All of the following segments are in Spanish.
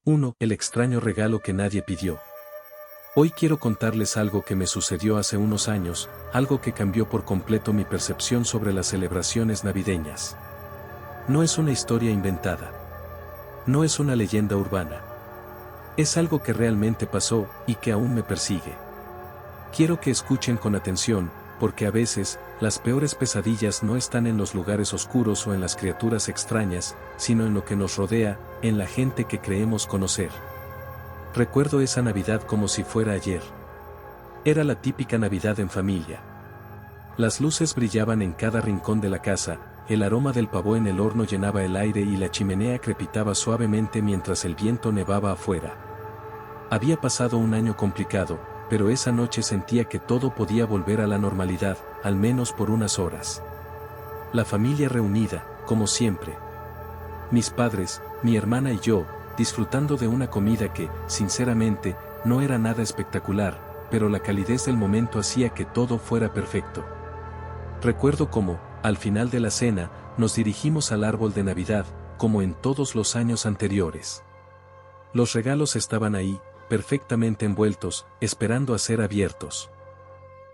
1. El extraño regalo que nadie pidió. Hoy quiero contarles algo que me sucedió hace unos años, algo que cambió por completo mi percepción sobre las celebraciones navideñas. No es una historia inventada. No es una leyenda urbana. Es algo que realmente pasó y que aún me persigue. Quiero que escuchen con atención, porque a veces, las peores pesadillas no están en los lugares oscuros o en las criaturas extrañas, sino en lo que nos rodea, en la gente que creemos conocer. Recuerdo esa Navidad como si fuera ayer. Era la típica Navidad en familia. Las luces brillaban en cada rincón de la casa, el aroma del pavó en el horno llenaba el aire y la chimenea crepitaba suavemente mientras el viento nevaba afuera. Había pasado un año complicado, pero esa noche sentía que todo podía volver a la normalidad, al menos por unas horas. La familia reunida, como siempre. Mis padres, mi hermana y yo, disfrutando de una comida que, sinceramente, no era nada espectacular, pero la calidez del momento hacía que todo fuera perfecto. Recuerdo cómo, al final de la cena, nos dirigimos al árbol de Navidad, como en todos los años anteriores. Los regalos estaban ahí, perfectamente envueltos, esperando a ser abiertos.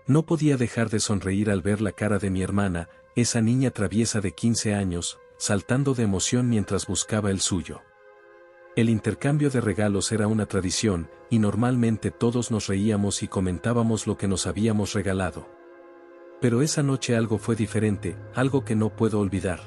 No podía dejar de sonreír al ver la cara de mi hermana, esa niña traviesa de 15 años, saltando de emoción mientras buscaba el suyo. El intercambio de regalos era una tradición, y normalmente todos nos reíamos y comentábamos lo que nos habíamos regalado. Pero esa noche algo fue diferente, algo que no puedo olvidar.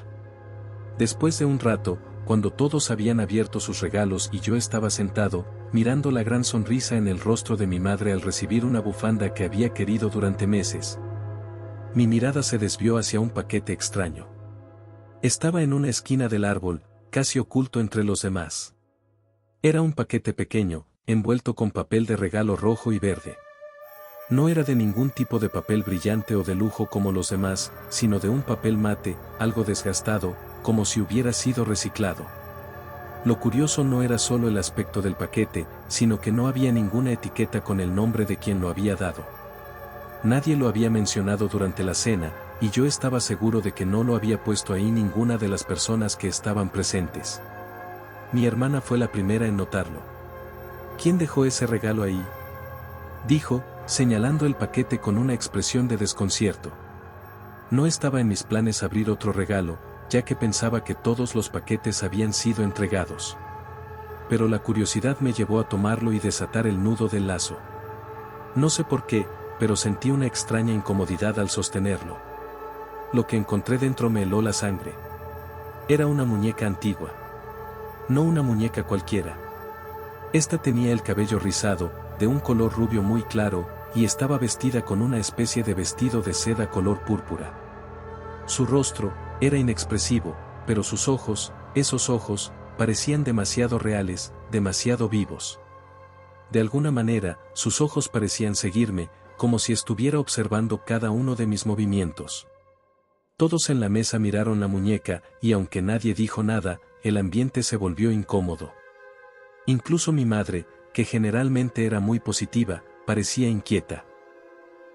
Después de un rato, cuando todos habían abierto sus regalos y yo estaba sentado, mirando la gran sonrisa en el rostro de mi madre al recibir una bufanda que había querido durante meses. Mi mirada se desvió hacia un paquete extraño. Estaba en una esquina del árbol, casi oculto entre los demás. Era un paquete pequeño, envuelto con papel de regalo rojo y verde. No era de ningún tipo de papel brillante o de lujo como los demás, sino de un papel mate, algo desgastado, como si hubiera sido reciclado. Lo curioso no era solo el aspecto del paquete, sino que no había ninguna etiqueta con el nombre de quien lo había dado. Nadie lo había mencionado durante la cena, y yo estaba seguro de que no lo había puesto ahí ninguna de las personas que estaban presentes. Mi hermana fue la primera en notarlo. ¿Quién dejó ese regalo ahí?, dijo, señalando el paquete con una expresión de desconcierto. No estaba en mis planes abrir otro regalo, ya que pensaba que todos los paquetes habían sido entregados. Pero la curiosidad me llevó a tomarlo y desatar el nudo del lazo. No sé por qué, pero sentí una extraña incomodidad al sostenerlo. Lo que encontré dentro me heló la sangre. Era una muñeca antigua. No una muñeca cualquiera. Esta tenía el cabello rizado, de un color rubio muy claro, y estaba vestida con una especie de vestido de seda color púrpura. Su rostro era inexpresivo, pero sus ojos, esos ojos, parecían demasiado reales, demasiado vivos. De alguna manera, sus ojos parecían seguirme, como si estuviera observando cada uno de mis movimientos. Todos en la mesa miraron la muñeca, y aunque nadie dijo nada, el ambiente se volvió incómodo. Incluso mi madre, que generalmente era muy positiva, parecía inquieta.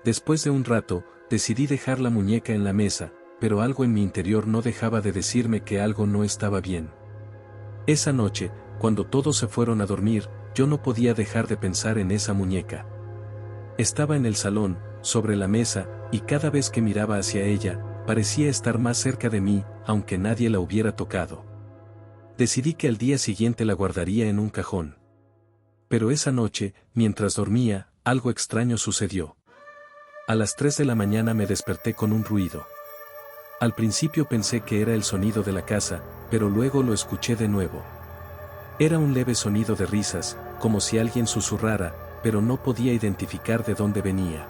Después de un rato, decidí dejar la muñeca en la mesa, pero algo en mi interior no dejaba de decirme que algo no estaba bien. Esa noche, cuando todos se fueron a dormir, yo no podía dejar de pensar en esa muñeca. Estaba en el salón, sobre la mesa, y cada vez que miraba hacia ella, parecía estar más cerca de mí, aunque nadie la hubiera tocado. Decidí que al día siguiente la guardaría en un cajón. Pero esa noche, mientras dormía, algo extraño sucedió. A las 3 de la mañana me desperté con un ruido. Al principio pensé que era el sonido de la casa, pero luego lo escuché de nuevo. Era un leve sonido de risas, como si alguien susurrara, pero no podía identificar de dónde venía.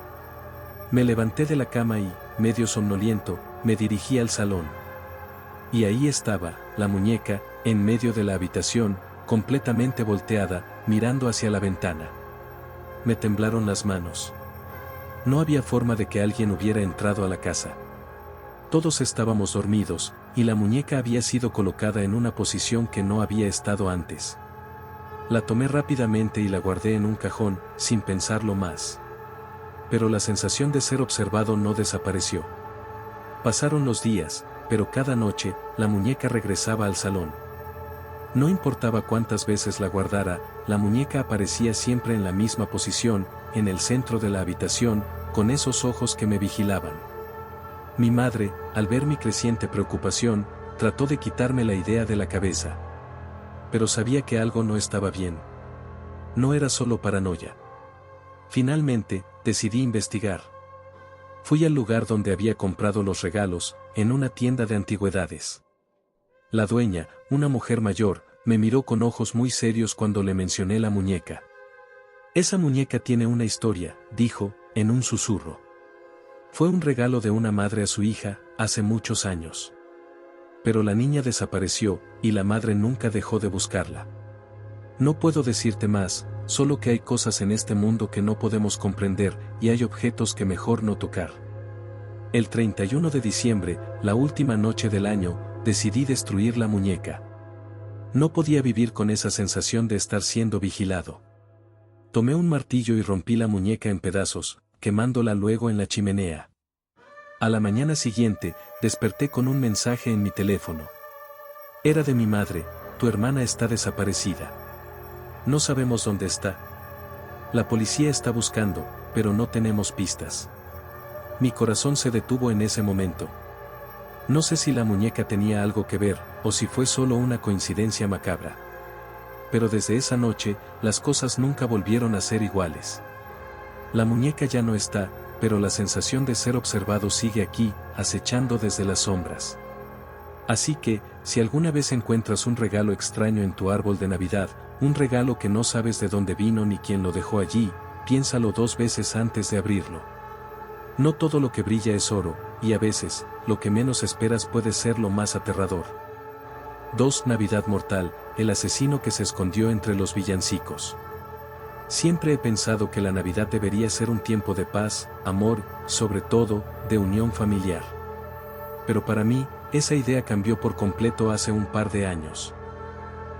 Me levanté de la cama y, medio somnoliento, me dirigí al salón. Y ahí estaba, la muñeca, en medio de la habitación, completamente volteada, mirando hacia la ventana. Me temblaron las manos. No había forma de que alguien hubiera entrado a la casa. Todos estábamos dormidos, y la muñeca había sido colocada en una posición que no había estado antes. La tomé rápidamente y la guardé en un cajón, sin pensarlo más. Pero la sensación de ser observado no desapareció. Pasaron los días, pero cada noche, la muñeca regresaba al salón. No importaba cuántas veces la guardara, la muñeca aparecía siempre en la misma posición, en el centro de la habitación, con esos ojos que me vigilaban. Mi madre, al ver mi creciente preocupación, trató de quitarme la idea de la cabeza. Pero sabía que algo no estaba bien. No era solo paranoia. Finalmente, decidí investigar. Fui al lugar donde había comprado los regalos, en una tienda de antigüedades. La dueña, una mujer mayor, me miró con ojos muy serios cuando le mencioné la muñeca. Esa muñeca tiene una historia, dijo, en un susurro. Fue un regalo de una madre a su hija, hace muchos años. Pero la niña desapareció, y la madre nunca dejó de buscarla. No puedo decirte más, solo que hay cosas en este mundo que no podemos comprender, y hay objetos que mejor no tocar. El 31 de diciembre, la última noche del año, decidí destruir la muñeca. No podía vivir con esa sensación de estar siendo vigilado. Tomé un martillo y rompí la muñeca en pedazos, quemándola luego en la chimenea. A la mañana siguiente, desperté con un mensaje en mi teléfono. Era de mi madre: tu hermana está desaparecida. No sabemos dónde está. La policía está buscando, pero no tenemos pistas. Mi corazón se detuvo en ese momento. No sé si la muñeca tenía algo que ver, o si fue solo una coincidencia macabra. Pero desde esa noche, las cosas nunca volvieron a ser iguales. La muñeca ya no está, pero la sensación de ser observado sigue aquí, acechando desde las sombras. Así que, si alguna vez encuentras un regalo extraño en tu árbol de Navidad, un regalo que no sabes de dónde vino ni quién lo dejó allí, piénsalo 2 veces antes de abrirlo. No todo lo que brilla es oro, y a veces, lo que menos esperas puede ser lo más aterrador. 2. Navidad mortal, el asesino que se escondió entre los villancicos. Siempre he pensado que la Navidad debería ser un tiempo de paz, amor, sobre todo, de unión familiar. Pero para mí, esa idea cambió por completo hace un par de años.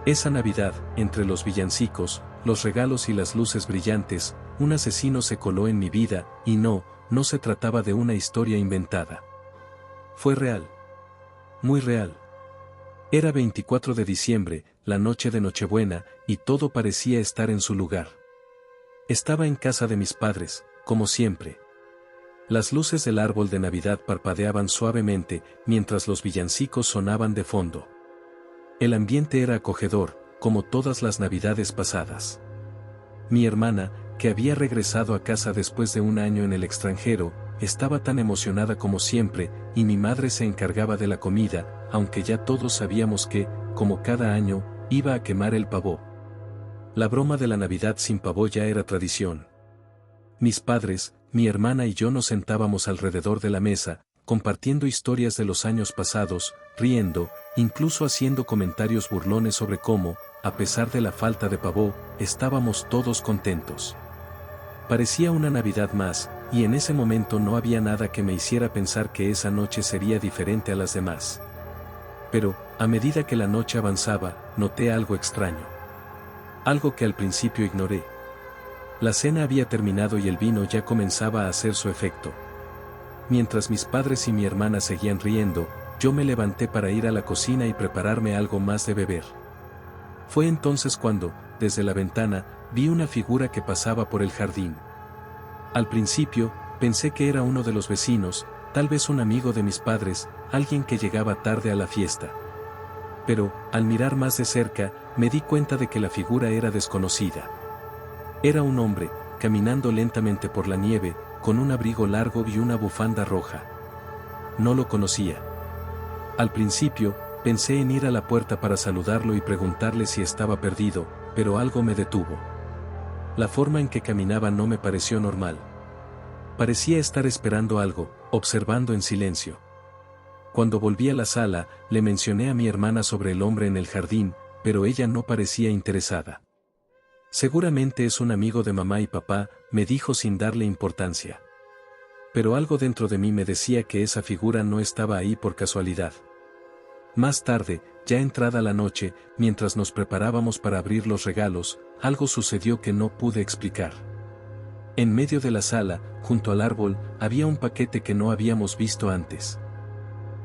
Esa Navidad, entre los villancicos, los regalos y las luces brillantes, un asesino se coló en mi vida, y no se trataba de una historia inventada. Fue real. Muy real. Era 24 de diciembre, la noche de Nochebuena, y todo parecía estar en su lugar. Estaba en casa de mis padres, como siempre. Las luces del árbol de Navidad parpadeaban suavemente, mientras los villancicos sonaban de fondo. El ambiente era acogedor, como todas las Navidades pasadas. Mi hermana, que había regresado a casa después de un año en el extranjero, estaba tan emocionada como siempre, y mi madre se encargaba de la comida, aunque ya todos sabíamos que, como cada año, iba a quemar el pavó. La broma de la Navidad sin pavó ya era tradición. Mis padres, mi hermana y yo nos sentábamos alrededor de la mesa, compartiendo historias de los años pasados, riendo, incluso haciendo comentarios burlones sobre cómo, a pesar de la falta de pavó, estábamos todos contentos. Parecía una Navidad más, y en ese momento no había nada que me hiciera pensar que esa noche sería diferente a las demás. Pero, a medida que la noche avanzaba, noté algo extraño. Algo que al principio ignoré. La cena había terminado y el vino ya comenzaba a hacer su efecto. Mientras mis padres y mi hermana seguían riendo, yo me levanté para ir a la cocina y prepararme algo más de beber. Fue entonces cuando, desde la ventana, vi una figura que pasaba por el jardín. Al principio, pensé que era uno de los vecinos, tal vez un amigo de mis padres, alguien que llegaba tarde a la fiesta. Pero, al mirar más de cerca, me di cuenta de que la figura era desconocida. Era un hombre, caminando lentamente por la nieve, con un abrigo largo y una bufanda roja. No lo conocía. Al principio, pensé en ir a la puerta para saludarlo y preguntarle si estaba perdido, pero algo me detuvo. La forma en que caminaba no me pareció normal. Parecía estar esperando algo, observando en silencio. Cuando volví a la sala, le mencioné a mi hermana sobre el hombre en el jardín, pero ella no parecía interesada. Seguramente es un amigo de mamá y papá, me dijo sin darle importancia. Pero algo dentro de mí me decía que esa figura no estaba ahí por casualidad. Más tarde, ya entrada la noche, mientras nos preparábamos para abrir los regalos, algo sucedió que no pude explicar. En medio de la sala, junto al árbol, había un paquete que no habíamos visto antes.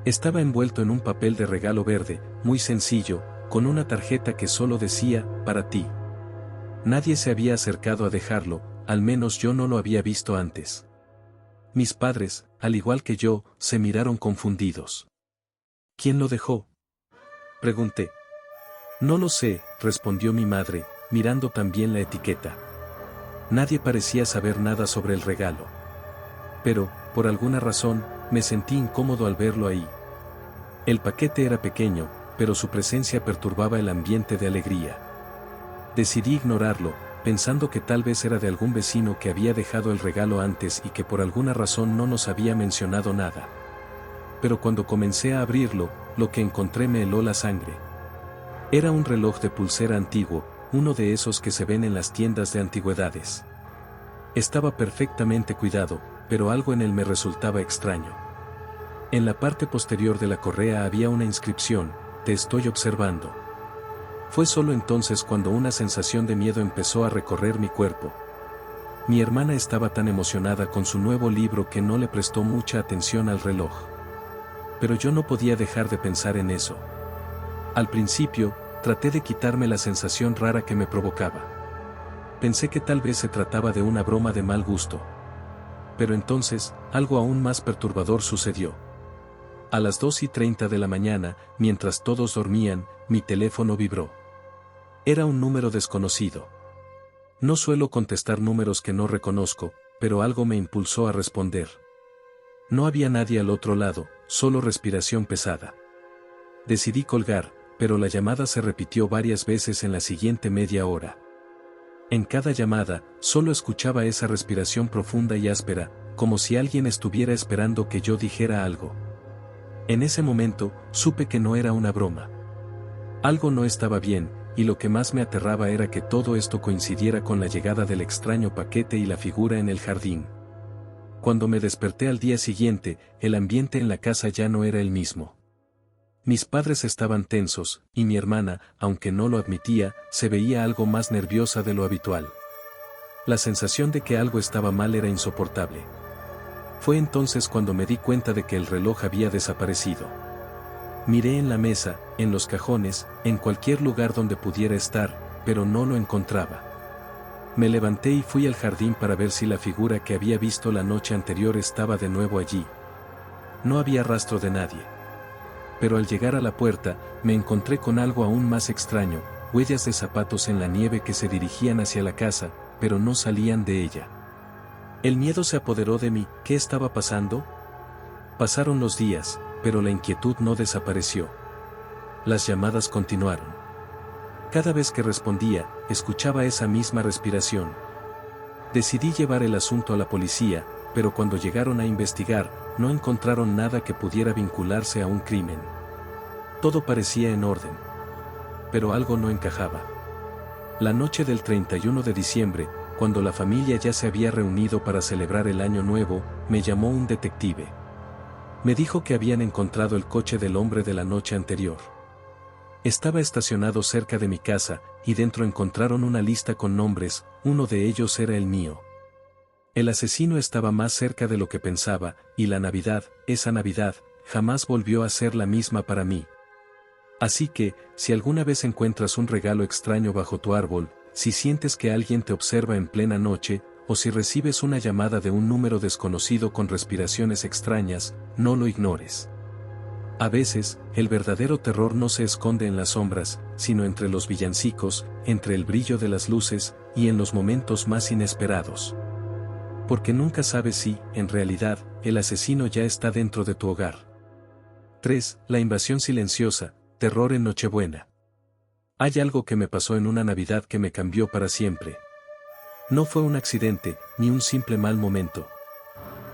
Estaba envuelto en un papel de regalo verde, muy sencillo, con una tarjeta que solo decía, para ti. Nadie se había acercado a dejarlo, al menos yo no lo había visto antes. Mis padres, al igual que yo, se miraron confundidos. ¿Quién lo dejó?, pregunté. No lo sé, respondió mi madre, mirando también la etiqueta. Nadie parecía saber nada sobre el regalo. Pero, por alguna razón, me sentí incómodo al verlo ahí. El paquete era pequeño, pero su presencia perturbaba el ambiente de alegría. Decidí ignorarlo, pensando que tal vez era de algún vecino que había dejado el regalo antes y que por alguna razón no nos había mencionado nada. Pero cuando comencé a abrirlo, lo que encontré me heló la sangre. Era un reloj de pulsera antiguo, uno de esos que se ven en las tiendas de antigüedades. Estaba perfectamente cuidado, pero algo en él me resultaba extraño. En la parte posterior de la correa había una inscripción: te estoy observando. Fue solo entonces cuando una sensación de miedo empezó a recorrer mi cuerpo. Mi hermana estaba tan emocionada con su nuevo libro que no le prestó mucha atención al reloj. Pero yo no podía dejar de pensar en eso. Al principio, traté de quitarme la sensación rara que me provocaba. Pensé que tal vez se trataba de una broma de mal gusto. Pero entonces, algo aún más perturbador sucedió. A las 2:30 de la mañana, mientras todos dormían, mi teléfono vibró. Era un número desconocido. No suelo contestar números que no reconozco, pero algo me impulsó a responder. No había nadie al otro lado, solo respiración pesada. Decidí colgar, pero la llamada se repitió varias veces en la siguiente media hora. En cada llamada, solo escuchaba esa respiración profunda y áspera, como si alguien estuviera esperando que yo dijera algo. En ese momento, supe que no era una broma. Algo no estaba bien, y lo que más me aterraba era que todo esto coincidiera con la llegada del extraño paquete y la figura en el jardín. Cuando me desperté al día siguiente, el ambiente en la casa ya no era el mismo. Mis padres estaban tensos, y mi hermana, aunque no lo admitía, se veía algo más nerviosa de lo habitual. La sensación de que algo estaba mal era insoportable. Fue entonces cuando me di cuenta de que el reloj había desaparecido. Miré en la mesa, en los cajones, en cualquier lugar donde pudiera estar, pero no lo encontraba. Me levanté y fui al jardín para ver si la figura que había visto la noche anterior estaba de nuevo allí. No había rastro de nadie. Pero al llegar a la puerta, me encontré con algo aún más extraño: huellas de zapatos en la nieve que se dirigían hacia la casa, pero no salían de ella. El miedo se apoderó de mí. ¿Qué estaba pasando? Pasaron los días, pero la inquietud no desapareció. Las llamadas continuaron. Cada vez que respondía, escuchaba esa misma respiración. Decidí llevar el asunto a la policía, pero cuando llegaron a investigar, no encontraron nada que pudiera vincularse a un crimen. Todo parecía en orden. Pero algo no encajaba. La noche del 31 de diciembre, cuando la familia ya se había reunido para celebrar el Año Nuevo, me llamó un detective. Me dijo que habían encontrado el coche del hombre de la noche anterior. Estaba estacionado cerca de mi casa, y dentro encontraron una lista con nombres. Uno de ellos era el mío. El asesino estaba más cerca de lo que pensaba, y la Navidad, esa Navidad, jamás volvió a ser la misma para mí. Así que, si alguna vez encuentras un regalo extraño bajo tu árbol, si sientes que alguien te observa en plena noche, o si recibes una llamada de un número desconocido con respiraciones extrañas, no lo ignores. A veces, el verdadero terror no se esconde en las sombras, sino entre los villancicos, entre el brillo de las luces, y en los momentos más inesperados. Porque nunca sabes si, en realidad, el asesino ya está dentro de tu hogar. 3. La invasión silenciosa, terror en Nochebuena. Hay algo que me pasó en una Navidad que me cambió para siempre. No fue un accidente, ni un simple mal momento.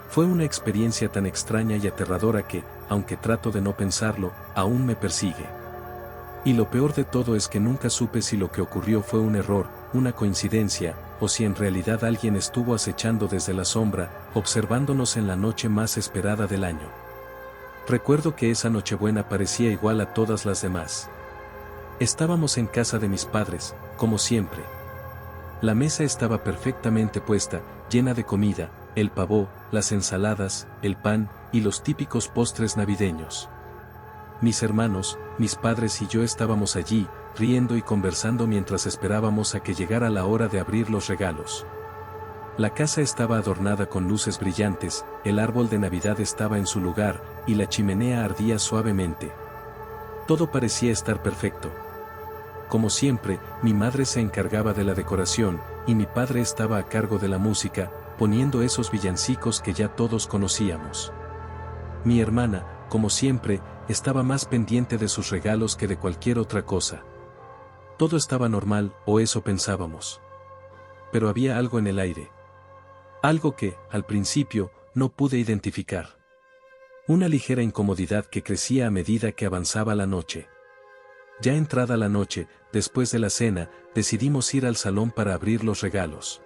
Fue una experiencia tan extraña y aterradora que, aunque trato de no pensarlo, aún me persigue. Y lo peor de todo es que nunca supe si lo que ocurrió fue un error, una coincidencia, o si en realidad alguien estuvo acechando desde la sombra, observándonos en la noche más esperada del año. Recuerdo que esa Nochebuena parecía igual a todas las demás. Estábamos en casa de mis padres, como siempre. La mesa estaba perfectamente puesta, llena de comida, el pavó, las ensaladas, el pan, y los típicos postres navideños. Mis hermanos, mis padres y yo estábamos allí, riendo y conversando mientras esperábamos a que llegara la hora de abrir los regalos. La casa estaba adornada con luces brillantes, el árbol de Navidad estaba en su lugar, y la chimenea ardía suavemente. Todo parecía estar perfecto. Como siempre, mi madre se encargaba de la decoración, y mi padre estaba a cargo de la música, poniendo esos villancicos que ya todos conocíamos. Mi hermana, como siempre, estaba más pendiente de sus regalos que de cualquier otra cosa. Todo estaba normal, o eso pensábamos. Pero había algo en el aire. Algo que, al principio, no pude identificar. Una ligera incomodidad que crecía a medida que avanzaba la noche. Ya entrada la noche, después de la cena, decidimos ir al salón para abrir los regalos.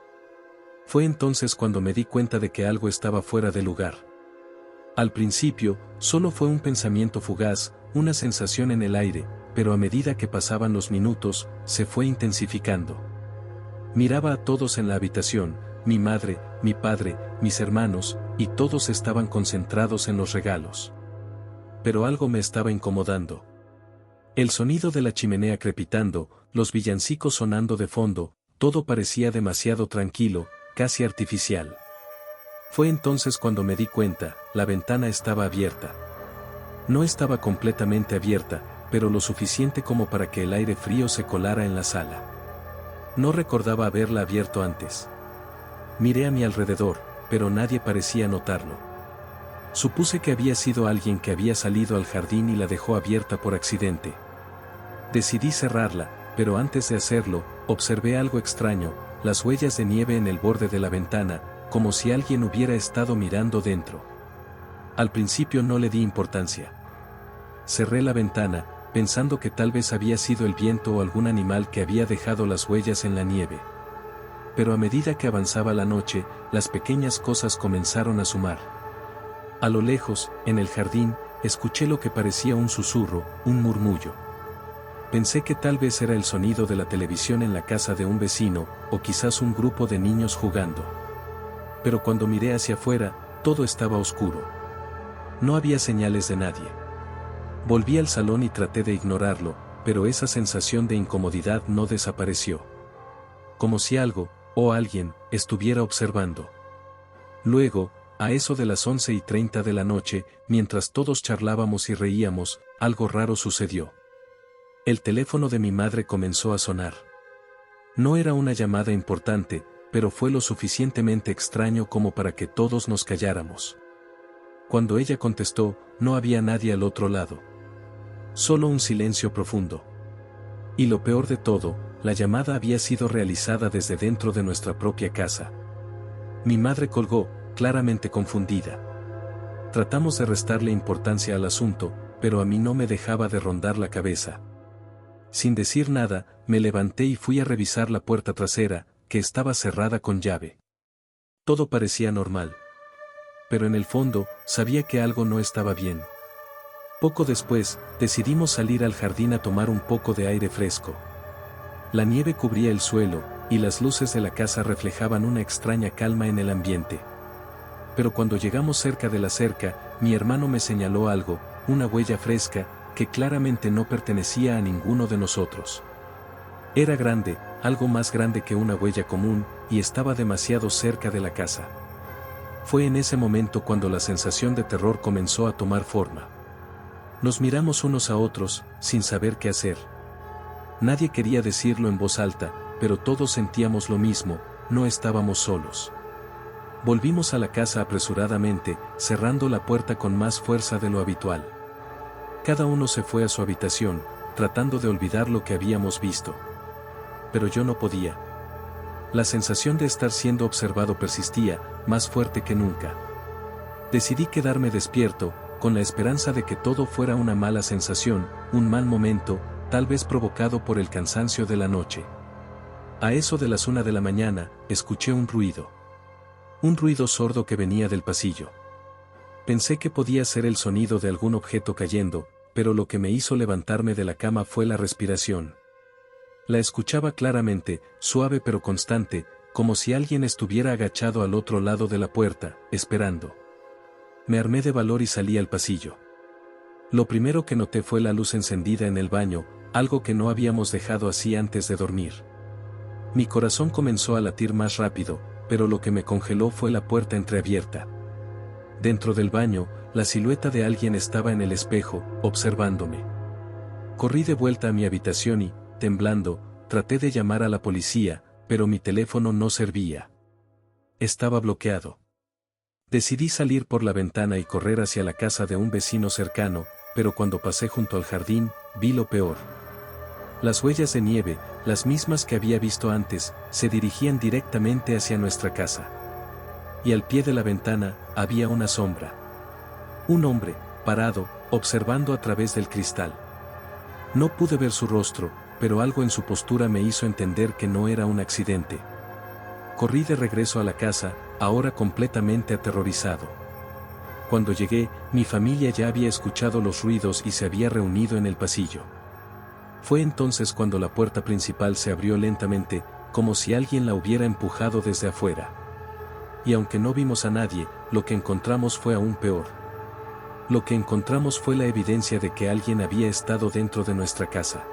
Fue entonces cuando me di cuenta de que algo estaba fuera de lugar. Al principio, solo fue un pensamiento fugaz, una sensación en el aire, pero a medida que pasaban los minutos, se fue intensificando. Miraba a todos en la habitación, mi madre, mi padre, mis hermanos, y todos estaban concentrados en los regalos. Pero algo me estaba incomodando. El sonido de la chimenea crepitando, los villancicos sonando de fondo, todo parecía demasiado tranquilo, casi artificial. Fue entonces cuando me di cuenta, la ventana estaba abierta. No estaba completamente abierta, pero lo suficiente como para que el aire frío se colara en la sala. No recordaba haberla abierto antes. Miré a mi alrededor, pero nadie parecía notarlo. Supuse que había sido alguien que había salido al jardín y la dejó abierta por accidente. Decidí cerrarla, pero antes de hacerlo, observé algo extraño, las huellas de nieve en el borde de la ventana, como si alguien hubiera estado mirando dentro. Al principio no le di importancia. Cerré la ventana, pensando que tal vez había sido el viento o algún animal que había dejado las huellas en la nieve. Pero a medida que avanzaba la noche, las pequeñas cosas comenzaron a sumar. A lo lejos, en el jardín, escuché lo que parecía un susurro, un murmullo. Pensé que tal vez era el sonido de la televisión en la casa de un vecino, o quizás un grupo de niños jugando. Pero cuando miré hacia afuera, todo estaba oscuro. No había señales de nadie. Volví al salón y traté de ignorarlo, pero esa sensación de incomodidad no desapareció. Como si algo, o alguien, estuviera observando. Luego, a eso de las 11:30 de la noche, mientras todos charlábamos y reíamos, algo raro sucedió. El teléfono de mi madre comenzó a sonar. No era una llamada importante, pero fue lo suficientemente extraño como para que todos nos calláramos. Cuando ella contestó, no había nadie al otro lado. Solo un silencio profundo. Y lo peor de todo, la llamada había sido realizada desde dentro de nuestra propia casa. Mi madre colgó, claramente confundida. Tratamos de restarle importancia al asunto, pero a mí no me dejaba de rondar la cabeza. Sin decir nada, me levanté y fui a revisar la puerta trasera, que estaba cerrada con llave. Todo parecía normal. Pero en el fondo, sabía que algo no estaba bien. Poco después, decidimos salir al jardín a tomar un poco de aire fresco. La nieve cubría el suelo, y las luces de la casa reflejaban una extraña calma en el ambiente. Pero cuando llegamos cerca de la cerca, mi hermano me señaló algo, una huella fresca, que claramente no pertenecía a ninguno de nosotros. Era grande, algo más grande que una huella común, y estaba demasiado cerca de la casa. Fue en ese momento cuando la sensación de terror comenzó a tomar forma. Nos miramos unos a otros, sin saber qué hacer. Nadie quería decirlo en voz alta, pero todos sentíamos lo mismo, no estábamos solos. Volvimos a la casa apresuradamente, cerrando la puerta con más fuerza de lo habitual. Cada uno se fue a su habitación, tratando de olvidar lo que habíamos visto. Pero yo no podía. La sensación de estar siendo observado persistía, más fuerte que nunca. Decidí quedarme despierto, con la esperanza de que todo fuera una mala sensación, un mal momento, tal vez provocado por el cansancio de la noche. A eso de las 1 de la mañana, escuché un ruido. Un ruido sordo que venía del pasillo. Pensé que podía ser el sonido de algún objeto cayendo, pero lo que me hizo levantarme de la cama fue la respiración. La escuchaba claramente, suave pero constante, como si alguien estuviera agachado al otro lado de la puerta, esperando. Me armé de valor y salí al pasillo. Lo primero que noté fue la luz encendida en el baño, algo que no habíamos dejado así antes de dormir. Mi corazón comenzó a latir más rápido, pero lo que me congeló fue la puerta entreabierta. Dentro del baño, la silueta de alguien estaba en el espejo, observándome. Corrí de vuelta a mi habitación y, temblando, traté de llamar a la policía, pero mi teléfono no servía. Estaba bloqueado. Decidí salir por la ventana y correr hacia la casa de un vecino cercano, pero cuando pasé junto al jardín, vi lo peor. Las huellas de nieve, las mismas que había visto antes, se dirigían directamente hacia nuestra casa. Y al pie de la ventana, había una sombra. Un hombre, parado, observando a través del cristal. No pude ver su rostro, pero algo en su postura me hizo entender que no era un accidente. Corrí de regreso a la casa, ahora completamente aterrorizado. Cuando llegué, mi familia ya había escuchado los ruidos y se había reunido en el pasillo. Fue entonces cuando la puerta principal se abrió lentamente, como si alguien la hubiera empujado desde afuera. Y aunque no vimos a nadie, lo que encontramos fue aún peor. Lo que encontramos fue la evidencia de que alguien había estado dentro de nuestra casa.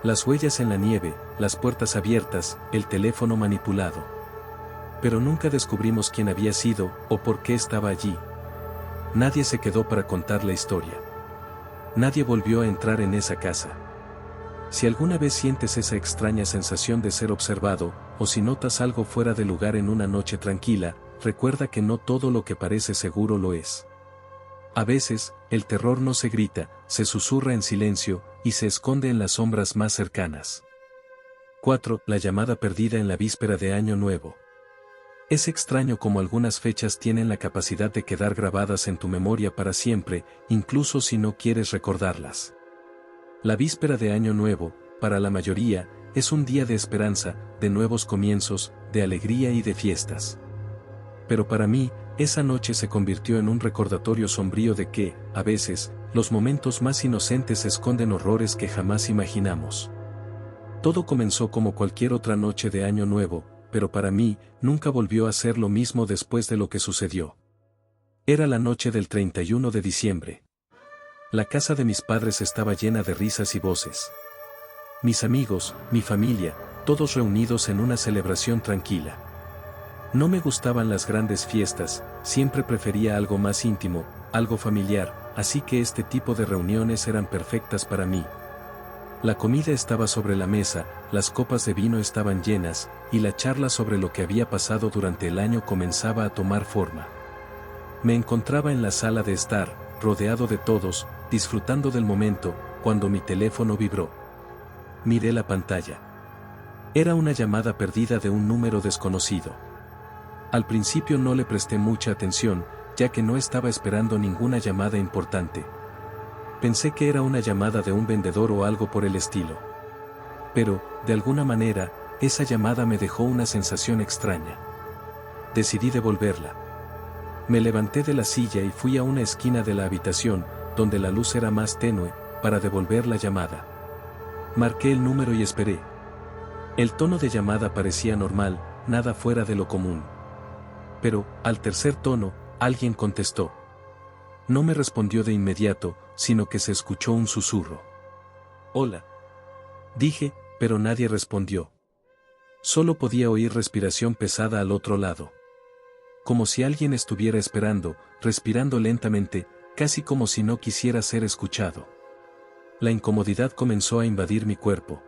Las huellas en la nieve, las puertas abiertas, el teléfono manipulado. Pero nunca descubrimos quién había sido, o por qué estaba allí. Nadie se quedó para contar la historia. Nadie volvió a entrar en esa casa. Si alguna vez sientes esa extraña sensación de ser observado, o si notas algo fuera de lugar en una noche tranquila, recuerda que no todo lo que parece seguro lo es. A veces, el terror no se grita, se susurra en silencio, y se esconde en las sombras más cercanas. 4. La llamada perdida en la víspera de Año Nuevo. Es extraño cómo algunas fechas tienen la capacidad de quedar grabadas en tu memoria para siempre, incluso si no quieres recordarlas. La víspera de Año Nuevo, para la mayoría, es un día de esperanza, de nuevos comienzos, de alegría y de fiestas. Pero para mí, esa noche se convirtió en un recordatorio sombrío de que, a veces, los momentos más inocentes esconden horrores que jamás imaginamos. Todo comenzó como cualquier otra noche de Año Nuevo, pero para mí, nunca volvió a ser lo mismo después de lo que sucedió. Era la noche del 31 de diciembre. La casa de mis padres estaba llena de risas y voces. Mis amigos, mi familia, todos reunidos en una celebración tranquila. No me gustaban las grandes fiestas, siempre prefería algo más íntimo, algo familiar, así que este tipo de reuniones eran perfectas para mí. La comida estaba sobre la mesa, las copas de vino estaban llenas, y la charla sobre lo que había pasado durante el año comenzaba a tomar forma. Me encontraba en la sala de estar, rodeado de todos, disfrutando del momento, cuando mi teléfono vibró. Miré la pantalla. Era una llamada perdida de un número desconocido. Al principio no le presté mucha atención, ya que no estaba esperando ninguna llamada importante. Pensé que era una llamada de un vendedor o algo por el estilo. Pero, de alguna manera, esa llamada me dejó una sensación extraña. Decidí devolverla. Me levanté de la silla y fui a una esquina de la habitación, donde la luz era más tenue, para devolver la llamada. Marqué el número y esperé. El tono de llamada parecía normal, nada fuera de lo común. Pero, al tercer tono, alguien contestó. No me respondió de inmediato, sino que se escuchó un susurro. «Hola», dije, pero nadie respondió. Solo podía oír respiración pesada al otro lado. Como si alguien estuviera esperando, respirando lentamente, casi como si no quisiera ser escuchado. La incomodidad comenzó a invadir mi cuerpo.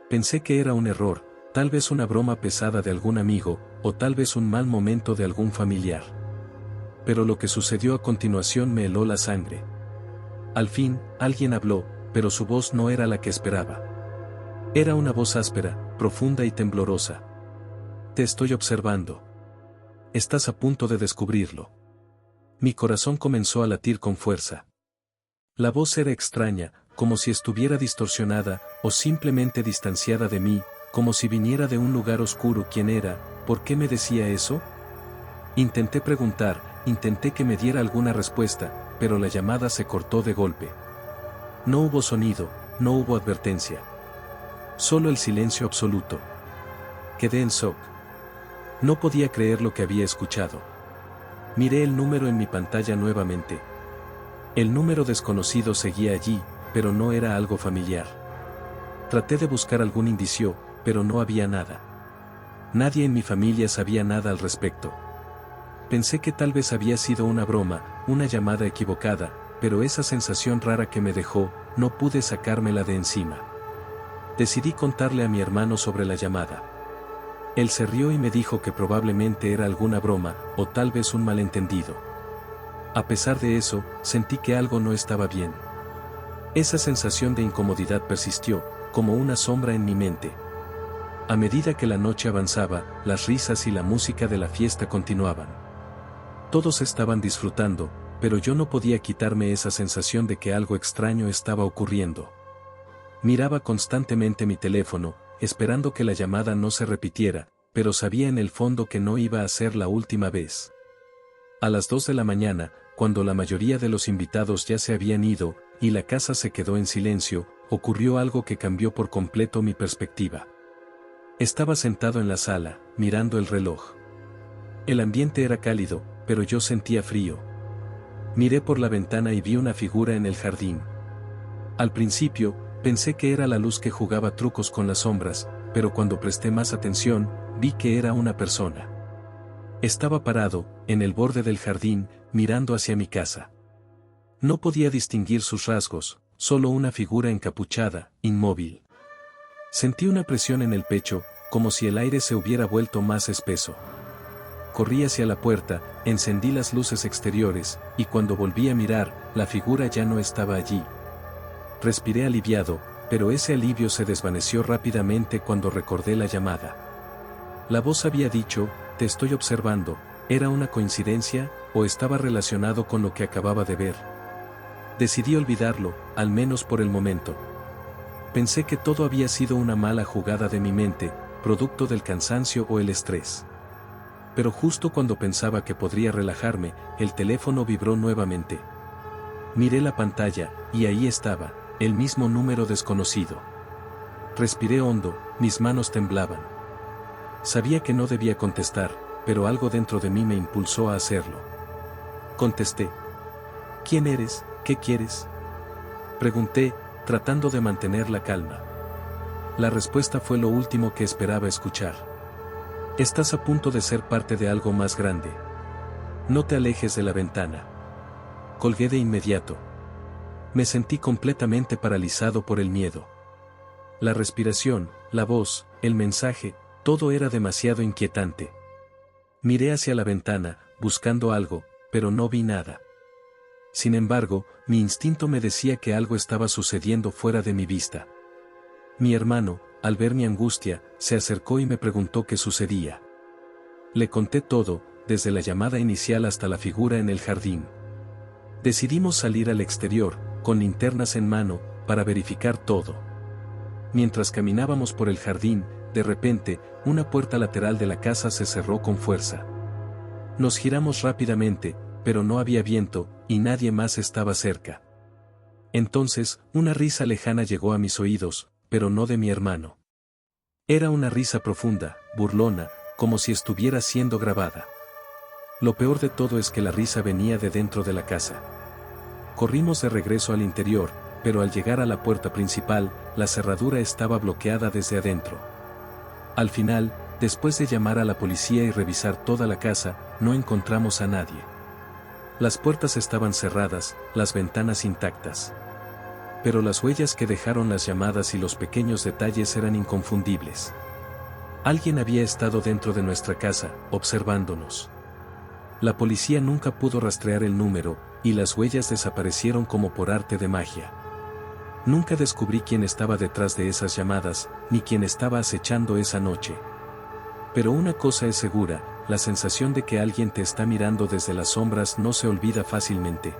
Pensé que era un error, tal vez una broma pesada de algún amigo, o tal vez un mal momento de algún familiar. Pero lo que sucedió a continuación me heló la sangre. Al fin, alguien habló, pero su voz no era la que esperaba. Era una voz áspera, profunda y temblorosa. «Te estoy observando. Estás a punto de descubrirlo». Mi corazón comenzó a latir con fuerza. La voz era extraña, como si estuviera distorsionada, o simplemente distanciada de mí, como si viniera de un lugar oscuro. ¿Quién era? ¿Por qué me decía eso? Intenté preguntar, intenté que me diera alguna respuesta, pero la llamada se cortó de golpe. No hubo sonido, no hubo advertencia. Solo el silencio absoluto. Quedé en shock. No podía creer lo que había escuchado. Miré el número en mi pantalla nuevamente. El número desconocido seguía allí, pero no era algo familiar. Traté de buscar algún indicio, pero no había nada. Nadie en mi familia sabía nada al respecto. Pensé que tal vez había sido una broma, una llamada equivocada, pero esa sensación rara que me dejó, no pude sacármela de encima. Decidí contarle a mi hermano sobre la llamada. Él se rió y me dijo que probablemente era alguna broma, o tal vez un malentendido. A pesar de eso, sentí que algo no estaba bien. Esa sensación de incomodidad persistió, como una sombra en mi mente. A medida que la noche avanzaba, las risas y la música de la fiesta continuaban. Todos estaban disfrutando, pero yo no podía quitarme esa sensación de que algo extraño estaba ocurriendo. Miraba constantemente mi teléfono, esperando que la llamada no se repitiera, pero sabía en el fondo que no iba a ser la última vez. A las 2 de la mañana, cuando la mayoría de los invitados ya se habían ido, y la casa se quedó en silencio, ocurrió algo que cambió por completo mi perspectiva. Estaba sentado en la sala, mirando el reloj. El ambiente era cálido, pero yo sentía frío. Miré por la ventana y vi una figura en el jardín. Al principio, pensé que era la luz que jugaba trucos con las sombras, pero cuando presté más atención, vi que era una persona. Estaba parado, en el borde del jardín, mirando hacia mi casa. No podía distinguir sus rasgos, solo una figura encapuchada, inmóvil. Sentí una presión en el pecho, como si el aire se hubiera vuelto más espeso. Corrí hacia la puerta, encendí las luces exteriores, y cuando volví a mirar, la figura ya no estaba allí. Respiré aliviado, pero ese alivio se desvaneció rápidamente cuando recordé la llamada. La voz había dicho, «Te estoy observando», ¿era una coincidencia, o estaba relacionado con lo que acababa de ver? Decidí olvidarlo, al menos por el momento. Pensé que todo había sido una mala jugada de mi mente, producto del cansancio o el estrés. Pero justo cuando pensaba que podría relajarme, el teléfono vibró nuevamente. Miré la pantalla, y ahí estaba, el mismo número desconocido. Respiré hondo, mis manos temblaban. Sabía que no debía contestar, pero algo dentro de mí me impulsó a hacerlo. Contesté. ¿Quién eres? ¿Qué quieres? Pregunté, tratando de mantener la calma. La respuesta fue lo último que esperaba escuchar. Estás a punto de ser parte de algo más grande. No te alejes de la ventana. Colgué de inmediato. Me sentí completamente paralizado por el miedo. La respiración, la voz, el mensaje, todo era demasiado inquietante. Miré hacia la ventana, buscando algo, pero no vi nada. Sin embargo, mi instinto me decía que algo estaba sucediendo fuera de mi vista. Mi hermano, al ver mi angustia, se acercó y me preguntó qué sucedía. Le conté todo, desde la llamada inicial hasta la figura en el jardín. Decidimos salir al exterior, con linternas en mano, para verificar todo. Mientras caminábamos por el jardín, de repente, una puerta lateral de la casa se cerró con fuerza. Nos giramos rápidamente, pero no había viento, y nadie más estaba cerca. Entonces, una risa lejana llegó a mis oídos, pero no de mi hermano. Era una risa profunda, burlona, como si estuviera siendo grabada. Lo peor de todo es que la risa venía de dentro de la casa. Corrimos de regreso al interior, pero al llegar a la puerta principal, la cerradura estaba bloqueada desde adentro. Al final, después de llamar a la policía y revisar toda la casa, no encontramos a nadie. Las puertas estaban cerradas, las ventanas intactas. Pero las huellas que dejaron las llamadas y los pequeños detalles eran inconfundibles. Alguien había estado dentro de nuestra casa, observándonos. La policía nunca pudo rastrear el número, y las huellas desaparecieron como por arte de magia. Nunca descubrí quién estaba detrás de esas llamadas, ni quién estaba acechando esa noche. Pero una cosa es segura, la sensación de que alguien te está mirando desde las sombras no se olvida fácilmente.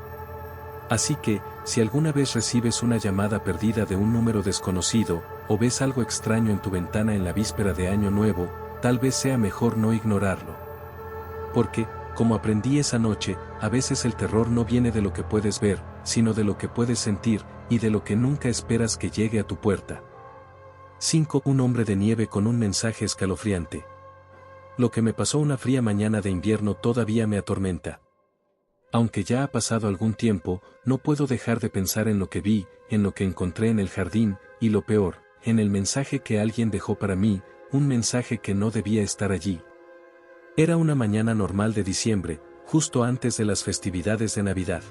Así que, si alguna vez recibes una llamada perdida de un número desconocido, o ves algo extraño en tu ventana en la víspera de Año Nuevo, tal vez sea mejor no ignorarlo. Porque, como aprendí esa noche, a veces el terror no viene de lo que puedes ver, sino de lo que puedes sentir, y de lo que nunca esperas que llegue a tu puerta. 5. Un hombre de nieve con un mensaje escalofriante. Lo que me pasó una fría mañana de invierno todavía me atormenta. Aunque ya ha pasado algún tiempo, no puedo dejar de pensar en lo que vi, en lo que encontré en el jardín, y lo peor, en el mensaje que alguien dejó para mí, un mensaje que no debía estar allí. Era una mañana normal de diciembre, justo antes de las festividades de Navidad.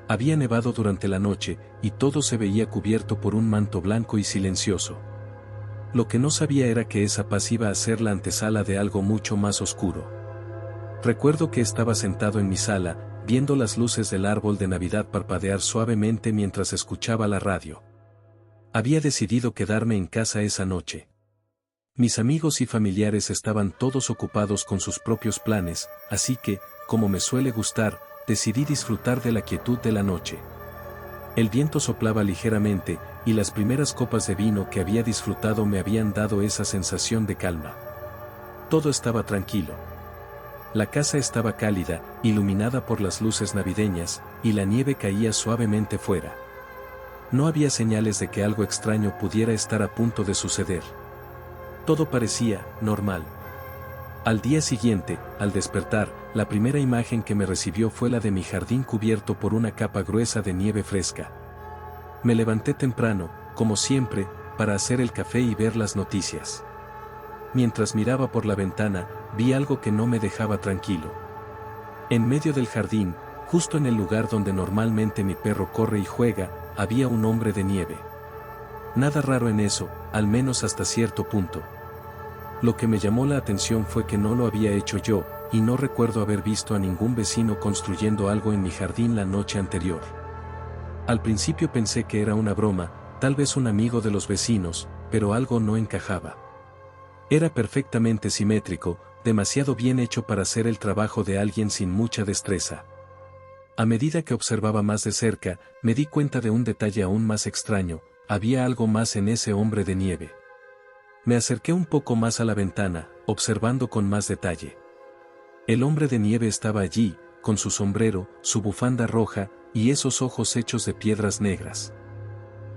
Había nevado durante la noche, y todo se veía cubierto por un manto blanco y silencioso. Lo que no sabía era que esa paz iba a ser la antesala de algo mucho más oscuro. Recuerdo que estaba sentado en mi sala, viendo las luces del árbol de Navidad parpadear suavemente mientras escuchaba la radio. Había decidido quedarme en casa esa noche. Mis amigos y familiares estaban todos ocupados con sus propios planes, así que, como me suele gustar, decidí disfrutar de la quietud de la noche. El viento soplaba ligeramente, y las primeras copas de vino que había disfrutado me habían dado esa sensación de calma. Todo estaba tranquilo. La casa estaba cálida, iluminada por las luces navideñas, y la nieve caía suavemente fuera. No había señales de que algo extraño pudiera estar a punto de suceder. Todo parecía normal. Al día siguiente, al despertar, la primera imagen que me recibió fue la de mi jardín cubierto por una capa gruesa de nieve fresca. Me levanté temprano, como siempre, para hacer el café y ver las noticias. Mientras miraba por la ventana, vi algo que no me dejaba tranquilo. En medio del jardín, justo en el lugar donde normalmente mi perro corre y juega, había un hombre de nieve. Nada raro en eso, al menos hasta cierto punto. Lo que me llamó la atención fue que no lo había hecho yo, y no recuerdo haber visto a ningún vecino construyendo algo en mi jardín la noche anterior. Al principio pensé que era una broma, tal vez un amigo de los vecinos, pero algo no encajaba. Era perfectamente simétrico, demasiado bien hecho para hacer el trabajo de alguien sin mucha destreza. A medida que observaba más de cerca, me di cuenta de un detalle aún más extraño: había algo más en ese hombre de nieve. Me acerqué un poco más a la ventana, observando con más detalle. El hombre de nieve estaba allí, con su sombrero, su bufanda roja, y esos ojos hechos de piedras negras.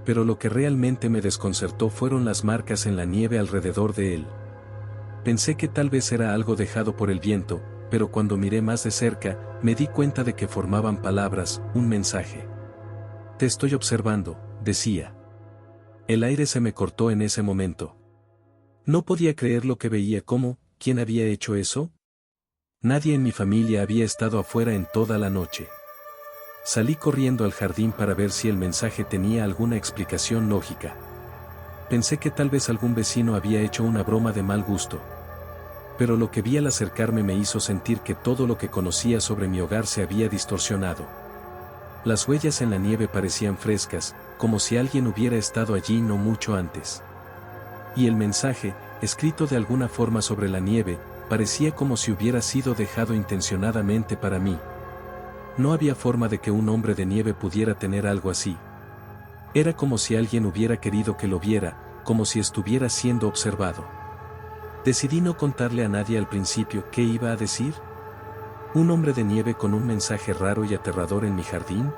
Pero lo que realmente me desconcertó fueron las marcas en la nieve alrededor de él. Pensé que tal vez era algo dejado por el viento, pero cuando miré más de cerca, me di cuenta de que formaban palabras, un mensaje. «Te estoy observando», decía. El aire se me cortó en ese momento. No podía creer lo que veía. ¿Quién había hecho eso? Nadie en mi familia había estado afuera en toda la noche. Salí corriendo al jardín para ver si el mensaje tenía alguna explicación lógica. Pensé que tal vez algún vecino había hecho una broma de mal gusto. Pero lo que vi al acercarme me hizo sentir que todo lo que conocía sobre mi hogar se había distorsionado. Las huellas en la nieve parecían frescas, como si alguien hubiera estado allí no mucho antes. Y el mensaje, escrito de alguna forma sobre la nieve, parecía como si hubiera sido dejado intencionadamente para mí. No había forma de que un hombre de nieve pudiera tener algo así. Era como si alguien hubiera querido que lo viera, como si estuviera siendo observado. Decidí no contarle a nadie al principio qué iba a decir. ¿Un hombre de nieve con un mensaje raro y aterrador en mi jardín?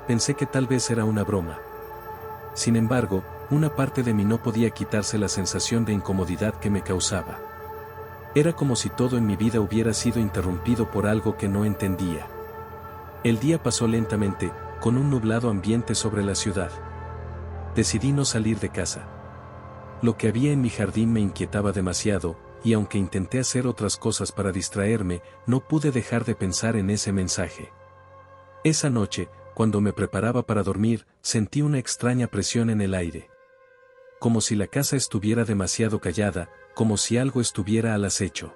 Pensé que tal vez era una broma. Sin embargo, una parte de mí no podía quitarse la sensación de incomodidad que me causaba. Era como si todo en mi vida hubiera sido interrumpido por algo que no entendía. El día pasó lentamente, con un nublado ambiente sobre la ciudad. Decidí no salir de casa. Lo que había en mi jardín me inquietaba demasiado, y aunque intenté hacer otras cosas para distraerme, no pude dejar de pensar en ese mensaje. Esa noche, cuando me preparaba para dormir, sentí una extraña presión en el aire. Como si la casa estuviera demasiado callada, como si algo estuviera al acecho.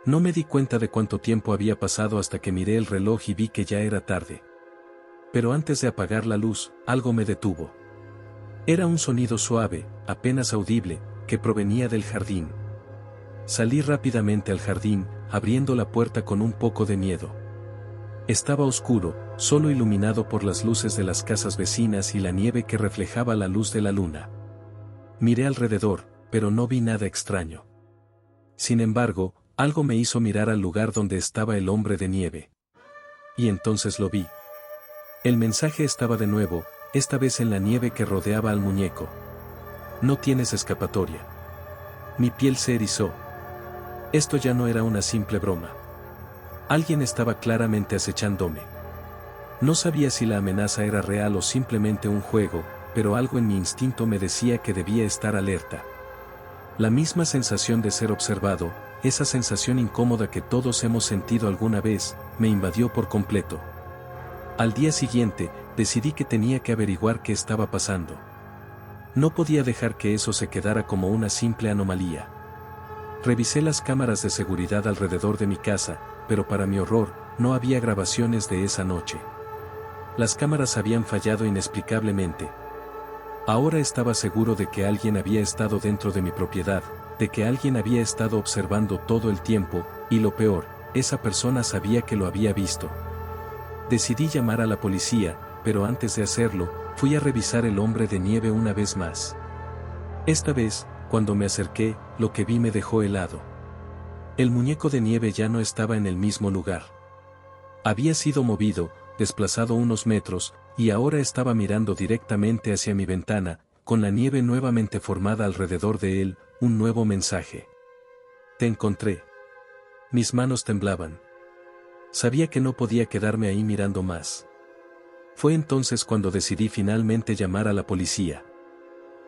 No me di cuenta de cuánto tiempo había pasado hasta que miré el reloj y vi que ya era tarde. Pero antes de apagar la luz, algo me detuvo. Era un sonido suave, apenas audible, que provenía del jardín. Salí rápidamente al jardín, abriendo la puerta con un poco de miedo. Estaba oscuro, solo iluminado por las luces de las casas vecinas y la nieve que reflejaba la luz de la luna. Miré alrededor, pero no vi nada extraño. Sin embargo, algo me hizo mirar al lugar donde estaba el hombre de nieve. Y entonces lo vi. El mensaje estaba de nuevo, esta vez en la nieve que rodeaba al muñeco. No tienes escapatoria. Mi piel se erizó. Esto ya no era una simple broma. Alguien estaba claramente acechándome. No sabía si la amenaza era real o simplemente un juego, pero algo en mi instinto me decía que debía estar alerta. La misma sensación de ser observado, esa sensación incómoda que todos hemos sentido alguna vez, me invadió por completo. Al día siguiente, decidí que tenía que averiguar qué estaba pasando. No podía dejar que eso se quedara como una simple anomalía. Revisé las cámaras de seguridad alrededor de mi casa, pero para mi horror, no había grabaciones de esa noche. Las cámaras habían fallado inexplicablemente. Ahora estaba seguro de que alguien había estado dentro de mi propiedad, de que alguien había estado observando todo el tiempo, y lo peor, esa persona sabía que lo había visto. Decidí llamar a la policía, pero antes de hacerlo, fui a revisar el hombre de nieve una vez más. Esta vez, cuando me acerqué, lo que vi me dejó helado. El muñeco de nieve ya no estaba en el mismo lugar. Había sido movido, desplazado unos metros, y ahora estaba mirando directamente hacia mi ventana, con la nieve nuevamente formada alrededor de él, un nuevo mensaje. Te encontré. Mis manos temblaban. Sabía que no podía quedarme ahí mirando más. Fue entonces cuando decidí finalmente llamar a la policía.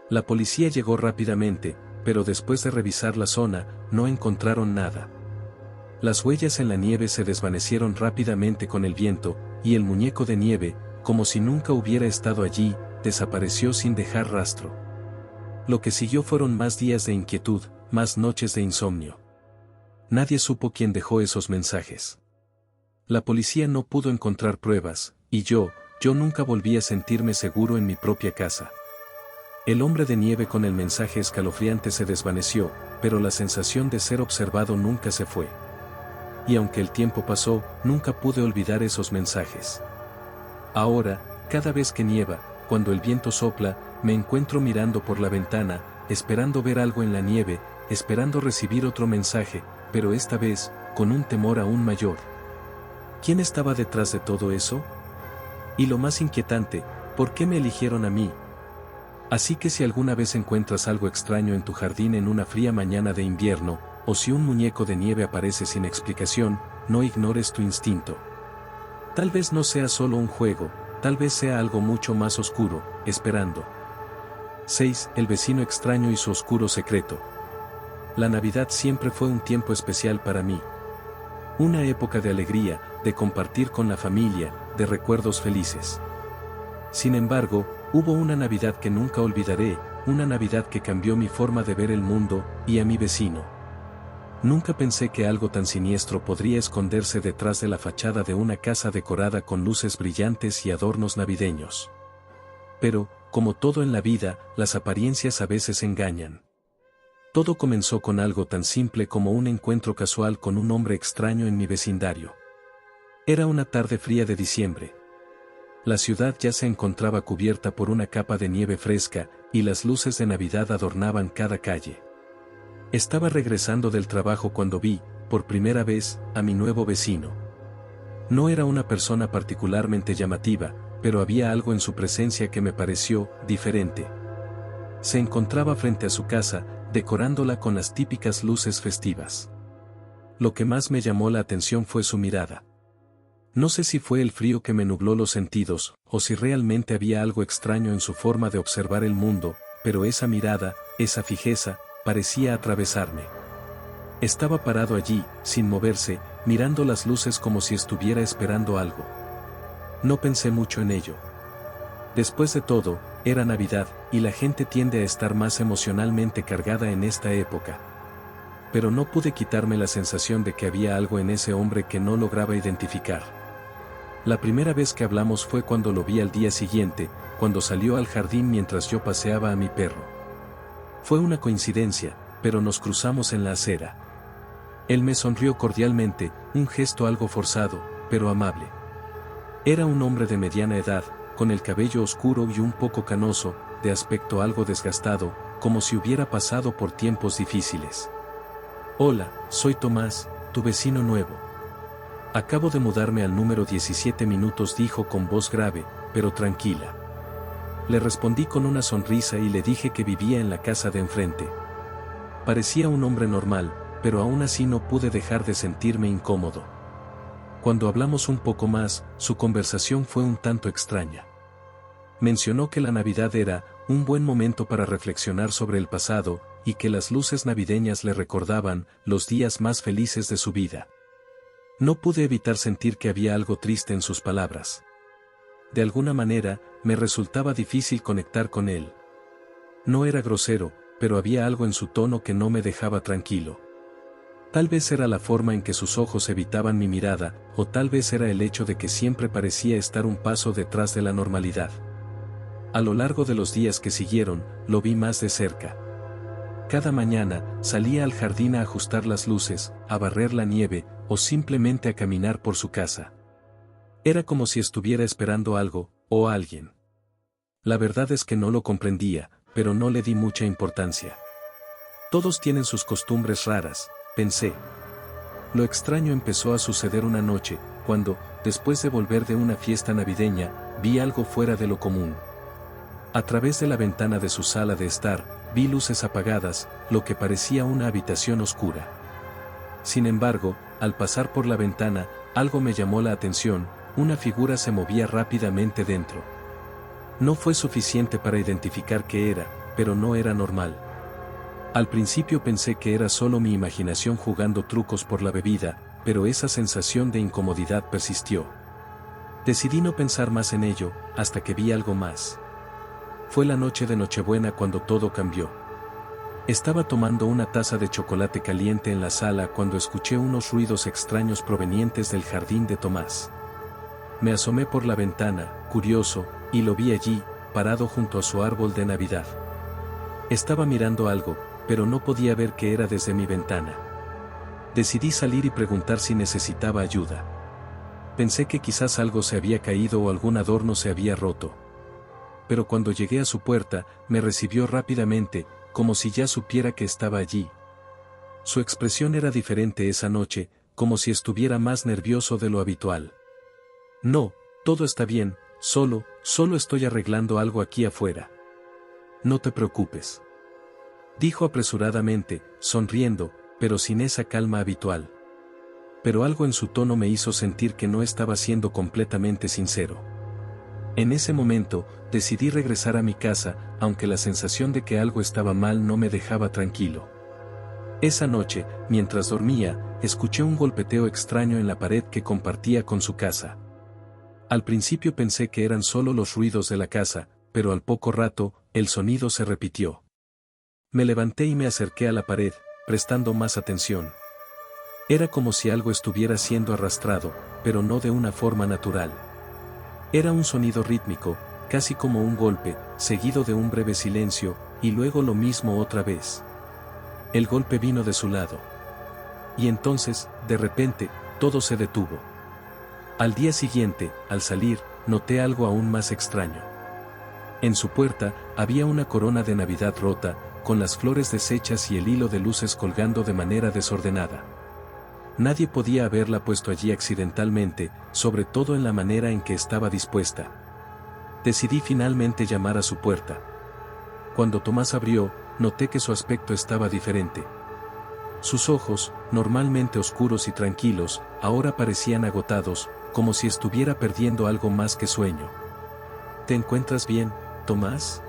La policía llegó rápidamente, pero después de revisar la zona, no encontraron nada. Las huellas en la nieve se desvanecieron rápidamente con el viento, y el muñeco de nieve, como si nunca hubiera estado allí, desapareció sin dejar rastro. Lo que siguió fueron más días de inquietud, más noches de insomnio. Nadie supo quién dejó esos mensajes. La policía no pudo encontrar pruebas, y yo nunca volví a sentirme seguro en mi propia casa. El hombre de nieve con el mensaje escalofriante se desvaneció, pero la sensación de ser observado nunca se fue. Y aunque el tiempo pasó, nunca pude olvidar esos mensajes. Ahora, cada vez que nieva, cuando el viento sopla, me encuentro mirando por la ventana, esperando ver algo en la nieve, esperando recibir otro mensaje, pero esta vez, con un temor aún mayor. ¿Quién estaba detrás de todo eso? Y lo más inquietante, ¿por qué me eligieron a mí? Así que si alguna vez encuentras algo extraño en tu jardín en una fría mañana de invierno, o si un muñeco de nieve aparece sin explicación, no ignores tu instinto. Tal vez no sea solo un juego, tal vez sea algo mucho más oscuro, esperando. 6. El vecino extraño y su oscuro secreto. La Navidad siempre fue un tiempo especial para mí. Una época de alegría, de compartir con la familia, de recuerdos felices. Sin embargo, hubo una Navidad que nunca olvidaré, una Navidad que cambió mi forma de ver el mundo, y a mi vecino. Nunca pensé que algo tan siniestro podría esconderse detrás de la fachada de una casa decorada con luces brillantes y adornos navideños. Pero, como todo en la vida, las apariencias a veces engañan. Todo comenzó con algo tan simple como un encuentro casual con un hombre extraño en mi vecindario. Era una tarde fría de diciembre. La ciudad ya se encontraba cubierta por una capa de nieve fresca, y las luces de Navidad adornaban cada calle. Estaba regresando del trabajo cuando vi, por primera vez, a mi nuevo vecino. No era una persona particularmente llamativa, pero había algo en su presencia que me pareció diferente. Se encontraba frente a su casa, decorándola con las típicas luces festivas. Lo que más me llamó la atención fue su mirada. No sé si fue el frío que me nubló los sentidos, o si realmente había algo extraño en su forma de observar el mundo, pero esa mirada, esa fijeza, parecía atravesarme. Estaba parado allí, sin moverse, mirando las luces como si estuviera esperando algo. No pensé mucho en ello. Después de todo, era Navidad, y la gente tiende a estar más emocionalmente cargada en esta época. Pero no pude quitarme la sensación de que había algo en ese hombre que no lograba identificar. La primera vez que hablamos fue cuando lo vi al día siguiente, cuando salió al jardín mientras yo paseaba a mi perro. Fue una coincidencia, pero nos cruzamos en la acera. Él me sonrió cordialmente, un gesto algo forzado, pero amable. Era un hombre de mediana edad, con el cabello oscuro y un poco canoso, de aspecto algo desgastado, como si hubiera pasado por tiempos difíciles. Hola, soy Tomás, tu vecino nuevo. Acabo de mudarme al número 17 minutos, dijo con voz grave, pero tranquila. Le respondí con una sonrisa y le dije que vivía en la casa de enfrente. Parecía un hombre normal, pero aún así no pude dejar de sentirme incómodo. Cuando hablamos un poco más, su conversación fue un tanto extraña. Mencionó que la Navidad era un buen momento para reflexionar sobre el pasado, y que las luces navideñas le recordaban los días más felices de su vida. No pude evitar sentir que había algo triste en sus palabras. De alguna manera, me resultaba difícil conectar con él. No era grosero, pero había algo en su tono que no me dejaba tranquilo. Tal vez era la forma en que sus ojos evitaban mi mirada, o tal vez era el hecho de que siempre parecía estar un paso detrás de la normalidad. A lo largo de los días que siguieron, lo vi más de cerca. Cada mañana, salía al jardín a ajustar las luces, a barrer la nieve, o simplemente a caminar por su casa. Era como si estuviera esperando algo, o a alguien. La verdad es que no lo comprendía, pero no le di mucha importancia. Todos tienen sus costumbres raras, pensé. Lo extraño empezó a suceder una noche, cuando, después de volver de una fiesta navideña, vi algo fuera de lo común. A través de la ventana de su sala de estar, vi luces apagadas, lo que parecía una habitación oscura. Sin embargo, al pasar por la ventana, algo me llamó la atención, una figura se movía rápidamente dentro. No fue suficiente para identificar qué era, pero no era normal. Al principio pensé que era solo mi imaginación jugando trucos por la bebida, pero esa sensación de incomodidad persistió. Decidí no pensar más en ello, hasta que vi algo más. Fue la noche de Nochebuena cuando todo cambió. Estaba tomando una taza de chocolate caliente en la sala cuando escuché unos ruidos extraños provenientes del jardín de Tomás. Me asomé por la ventana, curioso, y lo vi allí, parado junto a su árbol de Navidad. Estaba mirando algo, pero no podía ver qué era desde mi ventana. Decidí salir y preguntar si necesitaba ayuda. Pensé que quizás algo se había caído o algún adorno se había roto. Pero cuando llegué a su puerta, me recibió rápidamente, como si ya supiera que estaba allí. Su expresión era diferente esa noche, como si estuviera más nervioso de lo habitual. No, todo está bien, solo estoy arreglando algo aquí afuera. No te preocupes. Dijo apresuradamente, sonriendo, pero sin esa calma habitual. Pero algo en su tono me hizo sentir que no estaba siendo completamente sincero. En ese momento, decidí regresar a mi casa, aunque la sensación de que algo estaba mal no me dejaba tranquilo. Esa noche, mientras dormía, escuché un golpeteo extraño en la pared que compartía con su casa. Al principio pensé que eran solo los ruidos de la casa, pero al poco rato, el sonido se repitió. Me levanté y me acerqué a la pared, prestando más atención. Era como si algo estuviera siendo arrastrado, pero no de una forma natural. Era un sonido rítmico, casi como un golpe, seguido de un breve silencio, y luego lo mismo otra vez. El golpe vino de su lado. Y entonces, de repente, todo se detuvo. Al día siguiente, al salir, noté algo aún más extraño. En su puerta, había una corona de Navidad rota, con las flores deshechas y el hilo de luces colgando de manera desordenada. Nadie podía haberla puesto allí accidentalmente, sobre todo en la manera en que estaba dispuesta. Decidí finalmente llamar a su puerta. Cuando Tomás abrió, noté que su aspecto estaba diferente. Sus ojos, normalmente oscuros y tranquilos, ahora parecían agotados, como si estuviera perdiendo algo más que sueño. ¿Te encuentras bien, Tomás?,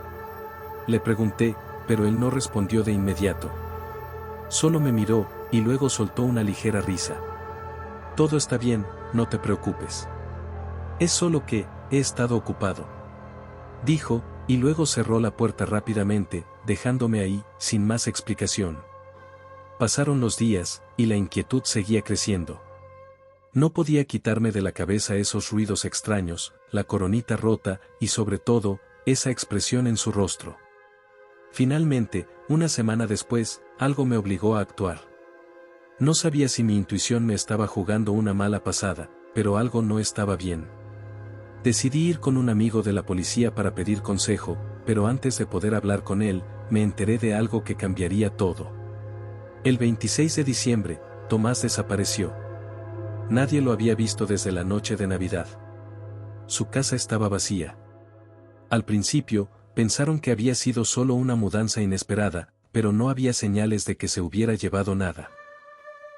le pregunté, pero él no respondió de inmediato. Solo me miró, y luego soltó una ligera risa. Todo está bien, no te preocupes. Es solo que, he estado ocupado. Dijo, y luego cerró la puerta rápidamente, dejándome ahí, sin más explicación. Pasaron los días, y la inquietud seguía creciendo. No podía quitarme de la cabeza esos ruidos extraños, la coronita rota, y sobre todo, esa expresión en su rostro. Finalmente, una semana después, algo me obligó a actuar. No sabía si mi intuición me estaba jugando una mala pasada, pero algo no estaba bien. Decidí ir con un amigo de la policía para pedir consejo, pero antes de poder hablar con él, me enteré de algo que cambiaría todo. El 26 de diciembre, Tomás desapareció. Nadie lo había visto desde la noche de Navidad. Su casa estaba vacía. Al principio, pensaron que había sido solo una mudanza inesperada, pero no había señales de que se hubiera llevado nada.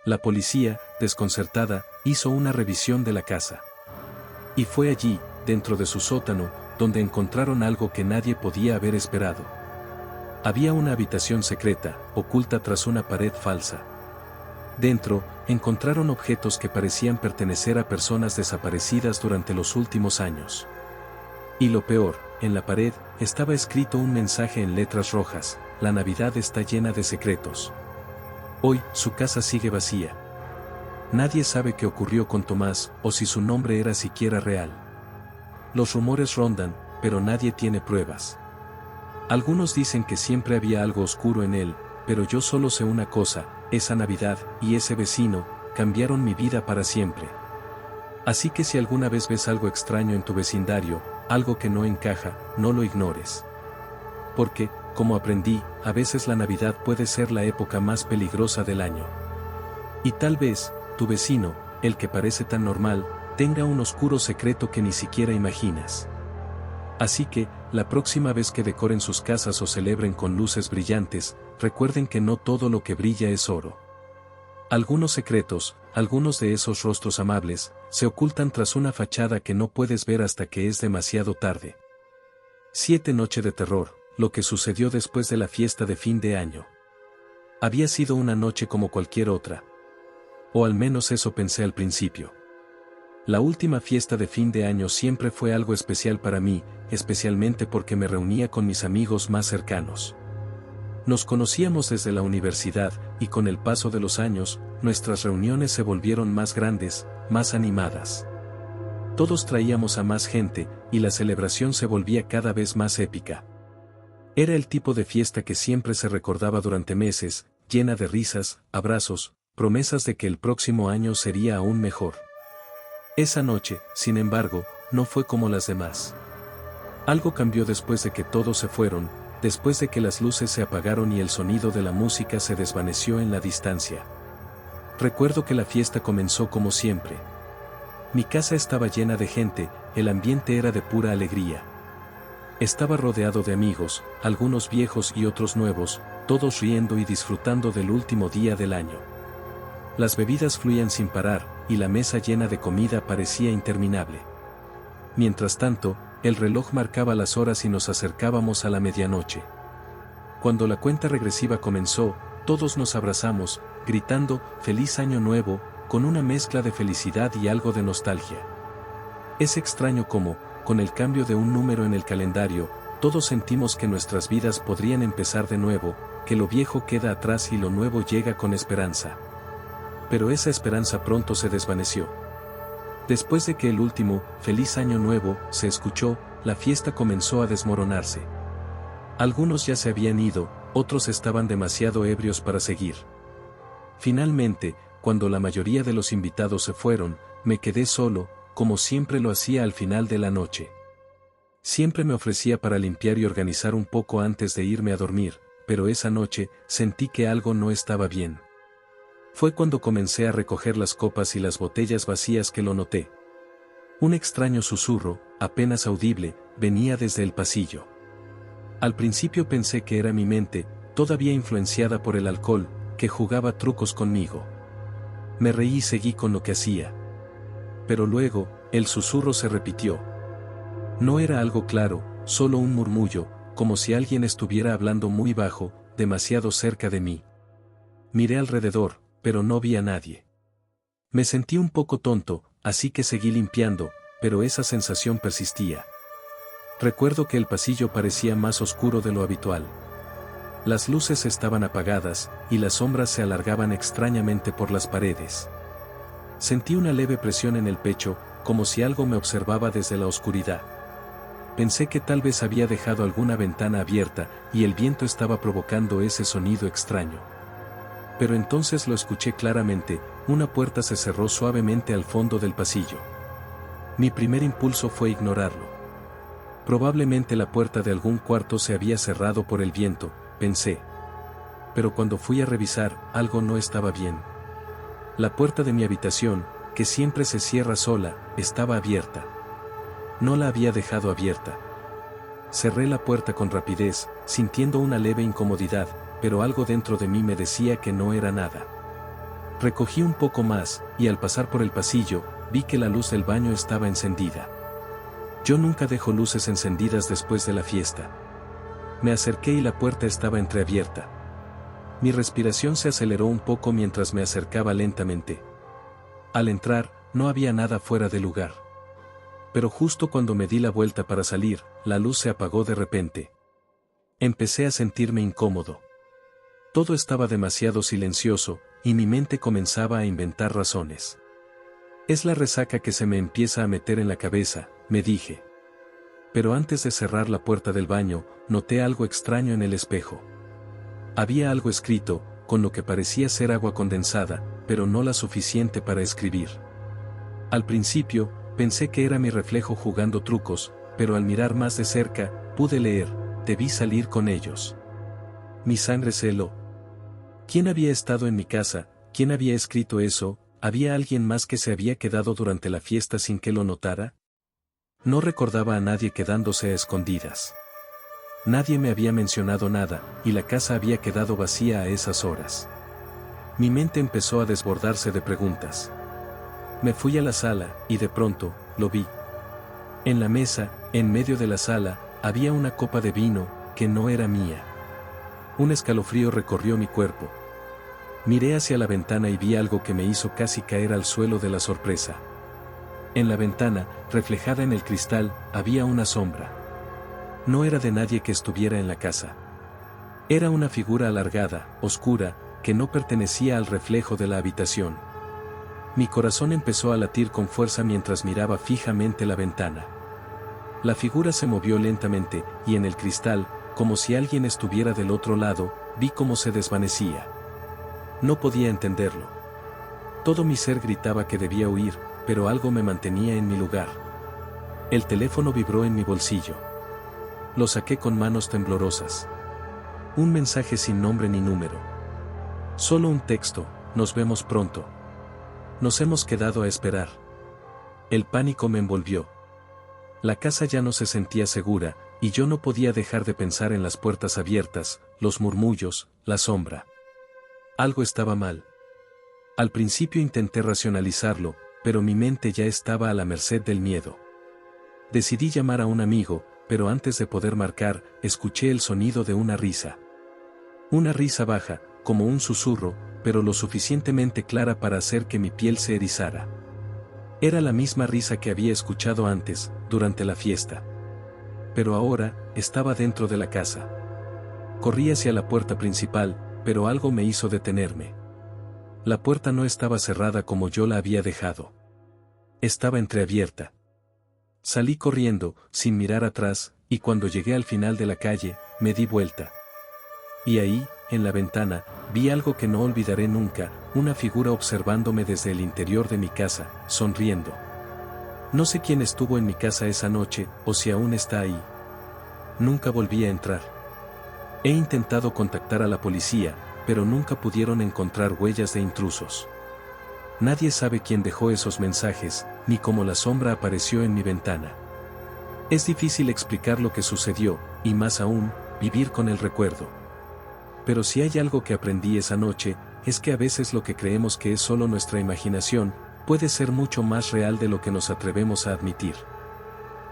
La policía, desconcertada, hizo una revisión de la casa. Y fue allí, dentro de su sótano, donde encontraron algo que nadie podía haber esperado. Había una habitación secreta, oculta tras una pared falsa. Dentro, encontraron objetos que parecían pertenecer a personas desaparecidas durante los últimos años. Y lo peor, en la pared, estaba escrito un mensaje en letras rojas: la Navidad está llena de secretos. Hoy, su casa sigue vacía. Nadie sabe qué ocurrió con Tomás, o si su nombre era siquiera real. Los rumores rondan, pero nadie tiene pruebas. Algunos dicen que siempre había algo oscuro en él, pero yo solo sé una cosa: esa Navidad, y ese vecino, cambiaron mi vida para siempre. Así que si alguna vez ves algo extraño en tu vecindario, algo que no encaja, no lo ignores. Porque, como aprendí, a veces la Navidad puede ser la época más peligrosa del año. Y tal vez, tu vecino, el que parece tan normal, tenga un oscuro secreto que ni siquiera imaginas. Así que, la próxima vez que decoren sus casas o celebren con luces brillantes, recuerden que no todo lo que brilla es oro. Algunos secretos, algunos de esos rostros amables, se ocultan tras una fachada que no puedes ver hasta que es demasiado tarde. 7 Noche de terror, lo que sucedió después de la fiesta de fin de año. Había sido una noche como cualquier otra. O al menos eso pensé al principio. La última fiesta de fin de año siempre fue algo especial para mí, especialmente porque me reunía con mis amigos más cercanos. Nos conocíamos desde la universidad, y con el paso de los años, nuestras reuniones se volvieron más grandes, más animadas. Todos traíamos a más gente, y la celebración se volvía cada vez más épica. Era el tipo de fiesta que siempre se recordaba durante meses, llena de risas, abrazos, promesas de que el próximo año sería aún mejor. Esa noche, sin embargo, no fue como las demás. Algo cambió después de que todos se fueron, después de que las luces se apagaron y el sonido de la música se desvaneció en la distancia. Recuerdo que la fiesta comenzó como siempre. Mi casa estaba llena de gente, el ambiente era de pura alegría. Estaba rodeado de amigos, algunos viejos y otros nuevos, todos riendo y disfrutando del último día del año. Las bebidas fluían sin parar, y la mesa llena de comida parecía interminable. Mientras tanto, el reloj marcaba las horas y nos acercábamos a la medianoche. Cuando la cuenta regresiva comenzó, todos nos abrazamos, gritando «¡Feliz Año Nuevo!», con una mezcla de felicidad y algo de nostalgia. Es extraño cómo, con el cambio de un número en el calendario, todos sentimos que nuestras vidas podrían empezar de nuevo, que lo viejo queda atrás y lo nuevo llega con esperanza. Pero esa esperanza pronto se desvaneció. Después de que el último «Feliz Año Nuevo» se escuchó, la fiesta comenzó a desmoronarse. Algunos ya se habían ido, otros estaban demasiado ebrios para seguir. Finalmente, cuando la mayoría de los invitados se fueron, me quedé solo, como siempre lo hacía al final de la noche. Siempre me ofrecía para limpiar y organizar un poco antes de irme a dormir, pero esa noche, sentí que algo no estaba bien. Fue cuando comencé a recoger las copas y las botellas vacías que lo noté. Un extraño susurro, apenas audible, venía desde el pasillo. Al principio pensé que era mi mente, todavía influenciada por el alcohol, que jugaba trucos conmigo. Me reí y seguí con lo que hacía. Pero luego, el susurro se repitió. No era algo claro, solo un murmullo, como si alguien estuviera hablando muy bajo, demasiado cerca de mí. Miré alrededor, pero no vi a nadie. Me sentí un poco tonto, así que seguí limpiando, pero esa sensación persistía. Recuerdo que el pasillo parecía más oscuro de lo habitual. Las luces estaban apagadas, y las sombras se alargaban extrañamente por las paredes. Sentí una leve presión en el pecho, como si algo me observaba desde la oscuridad. Pensé que tal vez había dejado alguna ventana abierta, y el viento estaba provocando ese sonido extraño. Pero entonces lo escuché claramente, una puerta se cerró suavemente al fondo del pasillo. Mi primer impulso fue ignorarlo. Probablemente la puerta de algún cuarto se había cerrado por el viento, pensé. Pero cuando fui a revisar, algo no estaba bien. La puerta de mi habitación, que siempre se cierra sola, estaba abierta. No la había dejado abierta. Cerré la puerta con rapidez, sintiendo una leve incomodidad, pero algo dentro de mí me decía que no era nada. Recogí un poco más, y al pasar por el pasillo, vi que la luz del baño estaba encendida. Yo nunca dejo luces encendidas después de la fiesta. Me acerqué y la puerta estaba entreabierta. Mi respiración se aceleró un poco mientras me acercaba lentamente. Al entrar, no había nada fuera de lugar. Pero justo cuando me di la vuelta para salir, la luz se apagó de repente. Empecé a sentirme incómodo. Todo estaba demasiado silencioso, y mi mente comenzaba a inventar razones. Es la resaca que se me empieza a meter en la cabeza, me dije. Pero antes de cerrar la puerta del baño, noté algo extraño en el espejo. Había algo escrito, con lo que parecía ser agua condensada, pero no la suficiente para escribir. Al principio, pensé que era mi reflejo jugando trucos, pero al mirar más de cerca, pude leer: debí salir con ellos. Mi sangre se heló. ¿Quién había estado en mi casa? ¿Quién había escrito eso? ¿Había alguien más que se había quedado durante la fiesta sin que lo notara? No recordaba a nadie quedándose a escondidas. Nadie me había mencionado nada, y la casa había quedado vacía a esas horas. Mi mente empezó a desbordarse de preguntas. Me fui a la sala, y de pronto, lo vi. En la mesa, en medio de la sala, había una copa de vino, que no era mía. Un escalofrío recorrió mi cuerpo. Miré hacia la ventana y vi algo que me hizo casi caer al suelo de la sorpresa. En la ventana, reflejada en el cristal, había una sombra. No era de nadie que estuviera en la casa. Era una figura alargada, oscura, que no pertenecía al reflejo de la habitación. Mi corazón empezó a latir con fuerza mientras miraba fijamente la ventana. La figura se movió lentamente, y en el cristal, como si alguien estuviera del otro lado, vi cómo se desvanecía. No podía entenderlo. Todo mi ser gritaba que debía huir, pero algo me mantenía en mi lugar. El teléfono vibró en mi bolsillo. Lo saqué con manos temblorosas. Un mensaje sin nombre ni número. Solo un texto: nos vemos pronto. Nos hemos quedado a esperar. El pánico me envolvió. La casa ya no se sentía segura, y yo no podía dejar de pensar en las puertas abiertas, los murmullos, la sombra. Algo estaba mal. Al principio intenté racionalizarlo, pero mi mente ya estaba a la merced del miedo. Decidí llamar a un amigo, pero antes de poder marcar, escuché el sonido de una risa. Una risa baja, como un susurro, pero lo suficientemente clara para hacer que mi piel se erizara. Era la misma risa que había escuchado antes, durante la fiesta. Pero ahora, estaba dentro de la casa. Corrí hacia la puerta principal, pero algo me hizo detenerme. La puerta no estaba cerrada como yo la había dejado. Estaba entreabierta. Salí corriendo, sin mirar atrás, y cuando llegué al final de la calle, me di vuelta. Y ahí, en la ventana, vi algo que no olvidaré nunca, una figura observándome desde el interior de mi casa, sonriendo. No sé quién estuvo en mi casa esa noche, o si aún está ahí. Nunca volví a entrar. He intentado contactar a la policía, pero nunca pudieron encontrar huellas de intrusos. Nadie sabe quién dejó esos mensajes, ni cómo la sombra apareció en mi ventana. Es difícil explicar lo que sucedió, y más aún, vivir con el recuerdo. Pero si hay algo que aprendí esa noche, es que a veces lo que creemos que es solo nuestra imaginación, puede ser mucho más real de lo que nos atrevemos a admitir.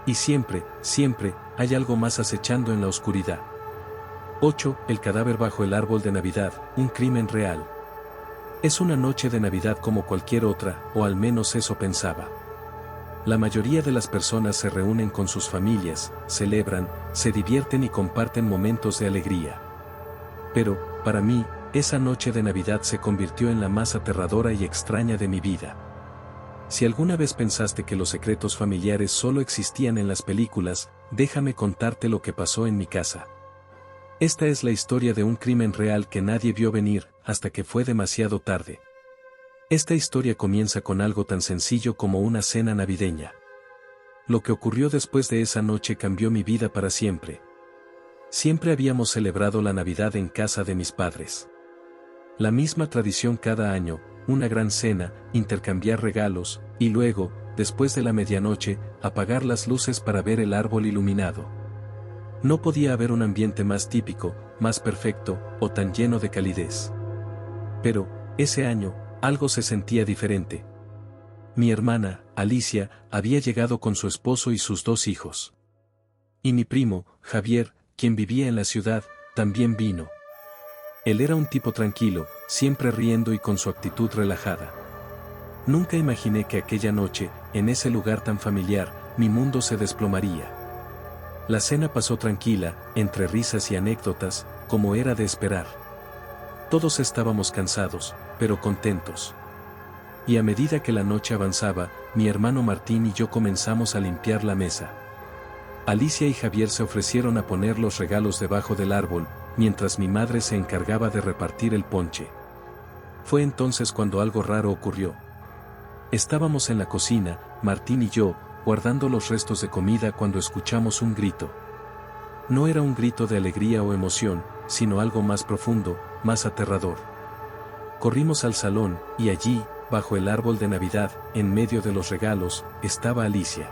Y siempre, siempre, hay algo más acechando en la oscuridad. 8. El cadáver bajo el árbol de Navidad, un crimen real. Es una noche de Navidad como cualquier otra, o al menos eso pensaba. La mayoría de las personas se reúnen con sus familias, celebran, se divierten y comparten momentos de alegría. Pero, para mí, esa noche de Navidad se convirtió en la más aterradora y extraña de mi vida. Si alguna vez pensaste que los secretos familiares solo existían en las películas, déjame contarte lo que pasó en mi casa. Esta es la historia de un crimen real que nadie vio venir, hasta que fue demasiado tarde. Esta historia comienza con algo tan sencillo como una cena navideña. Lo que ocurrió después de esa noche cambió mi vida para siempre. Siempre habíamos celebrado la Navidad en casa de mis padres. La misma tradición cada año, una gran cena, intercambiar regalos, y luego, después de la medianoche, apagar las luces para ver el árbol iluminado. No podía haber un ambiente más típico, más perfecto, o tan lleno de calidez. Pero, ese año, Algo se sentía diferente. Mi hermana, Alicia, había llegado con su esposo y sus 2 hijos. Y mi primo, Javier, quien vivía en la ciudad, también vino. Él era un tipo tranquilo, siempre riendo y con su actitud relajada. Nunca imaginé que aquella noche, en ese lugar tan familiar, mi mundo se desplomaría. La cena pasó tranquila, entre risas y anécdotas, como era de esperar. Todos estábamos cansados, pero contentos. Y a medida que la noche avanzaba, mi hermano Martín y yo comenzamos a limpiar la mesa. Alicia y Javier se ofrecieron a poner los regalos debajo del árbol, mientras mi madre se encargaba de repartir el ponche. Fue entonces cuando algo raro ocurrió. Estábamos en la cocina, Martín y yo, guardando los restos de comida cuando escuchamos un grito. No era un grito de alegría o emoción, sino algo más profundo, más aterrador. Corrimos al salón, y allí, bajo el árbol de Navidad, en medio de los regalos, estaba Alicia.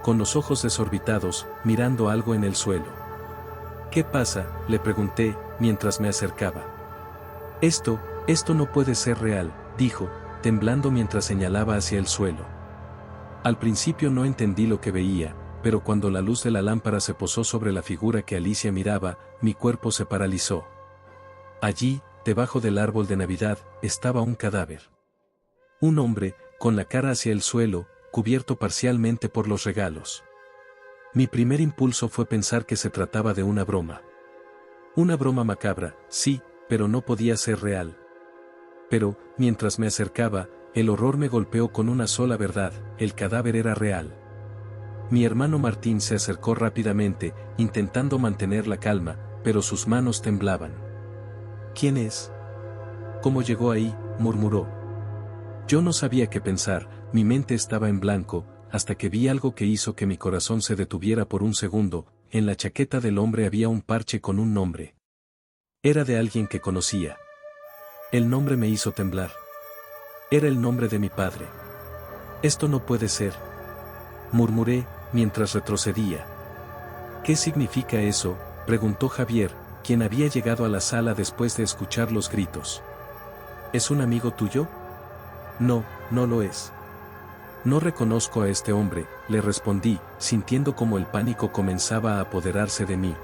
Con los ojos desorbitados, mirando algo en el suelo. ¿Qué pasa?, le pregunté, mientras me acercaba. Esto no puede ser real, dijo, temblando mientras señalaba hacia el suelo. Al principio no entendí lo que veía, pero cuando la luz de la lámpara se posó sobre la figura que Alicia miraba, mi cuerpo se paralizó. Allí, debajo del árbol de Navidad, estaba un cadáver. Un hombre, con la cara hacia el suelo, cubierto parcialmente por los regalos. Mi primer impulso fue pensar que se trataba de una broma. Una broma macabra, sí, pero no podía ser real. Pero, mientras me acercaba, el horror me golpeó con una sola verdad: el cadáver era real. Mi hermano Martín se acercó rápidamente, intentando mantener la calma, pero sus manos temblaban. ¿Quién es? ¿Cómo llegó ahí?, murmuró. Yo no sabía qué pensar, mi mente estaba en blanco, hasta que vi algo que hizo que mi corazón se detuviera por un segundo. En la chaqueta del hombre había un parche con un nombre. Era de alguien que conocía. El nombre me hizo temblar. Era el nombre de mi padre. Esto no puede ser, murmuré, mientras retrocedía. ¿Qué significa eso?, preguntó Javier, quien había llegado a la sala después de escuchar los gritos. ¿Es un amigo tuyo? No, no lo es. No reconozco a este hombre, le respondí, sintiendo como el pánico comenzaba a apoderarse de mí.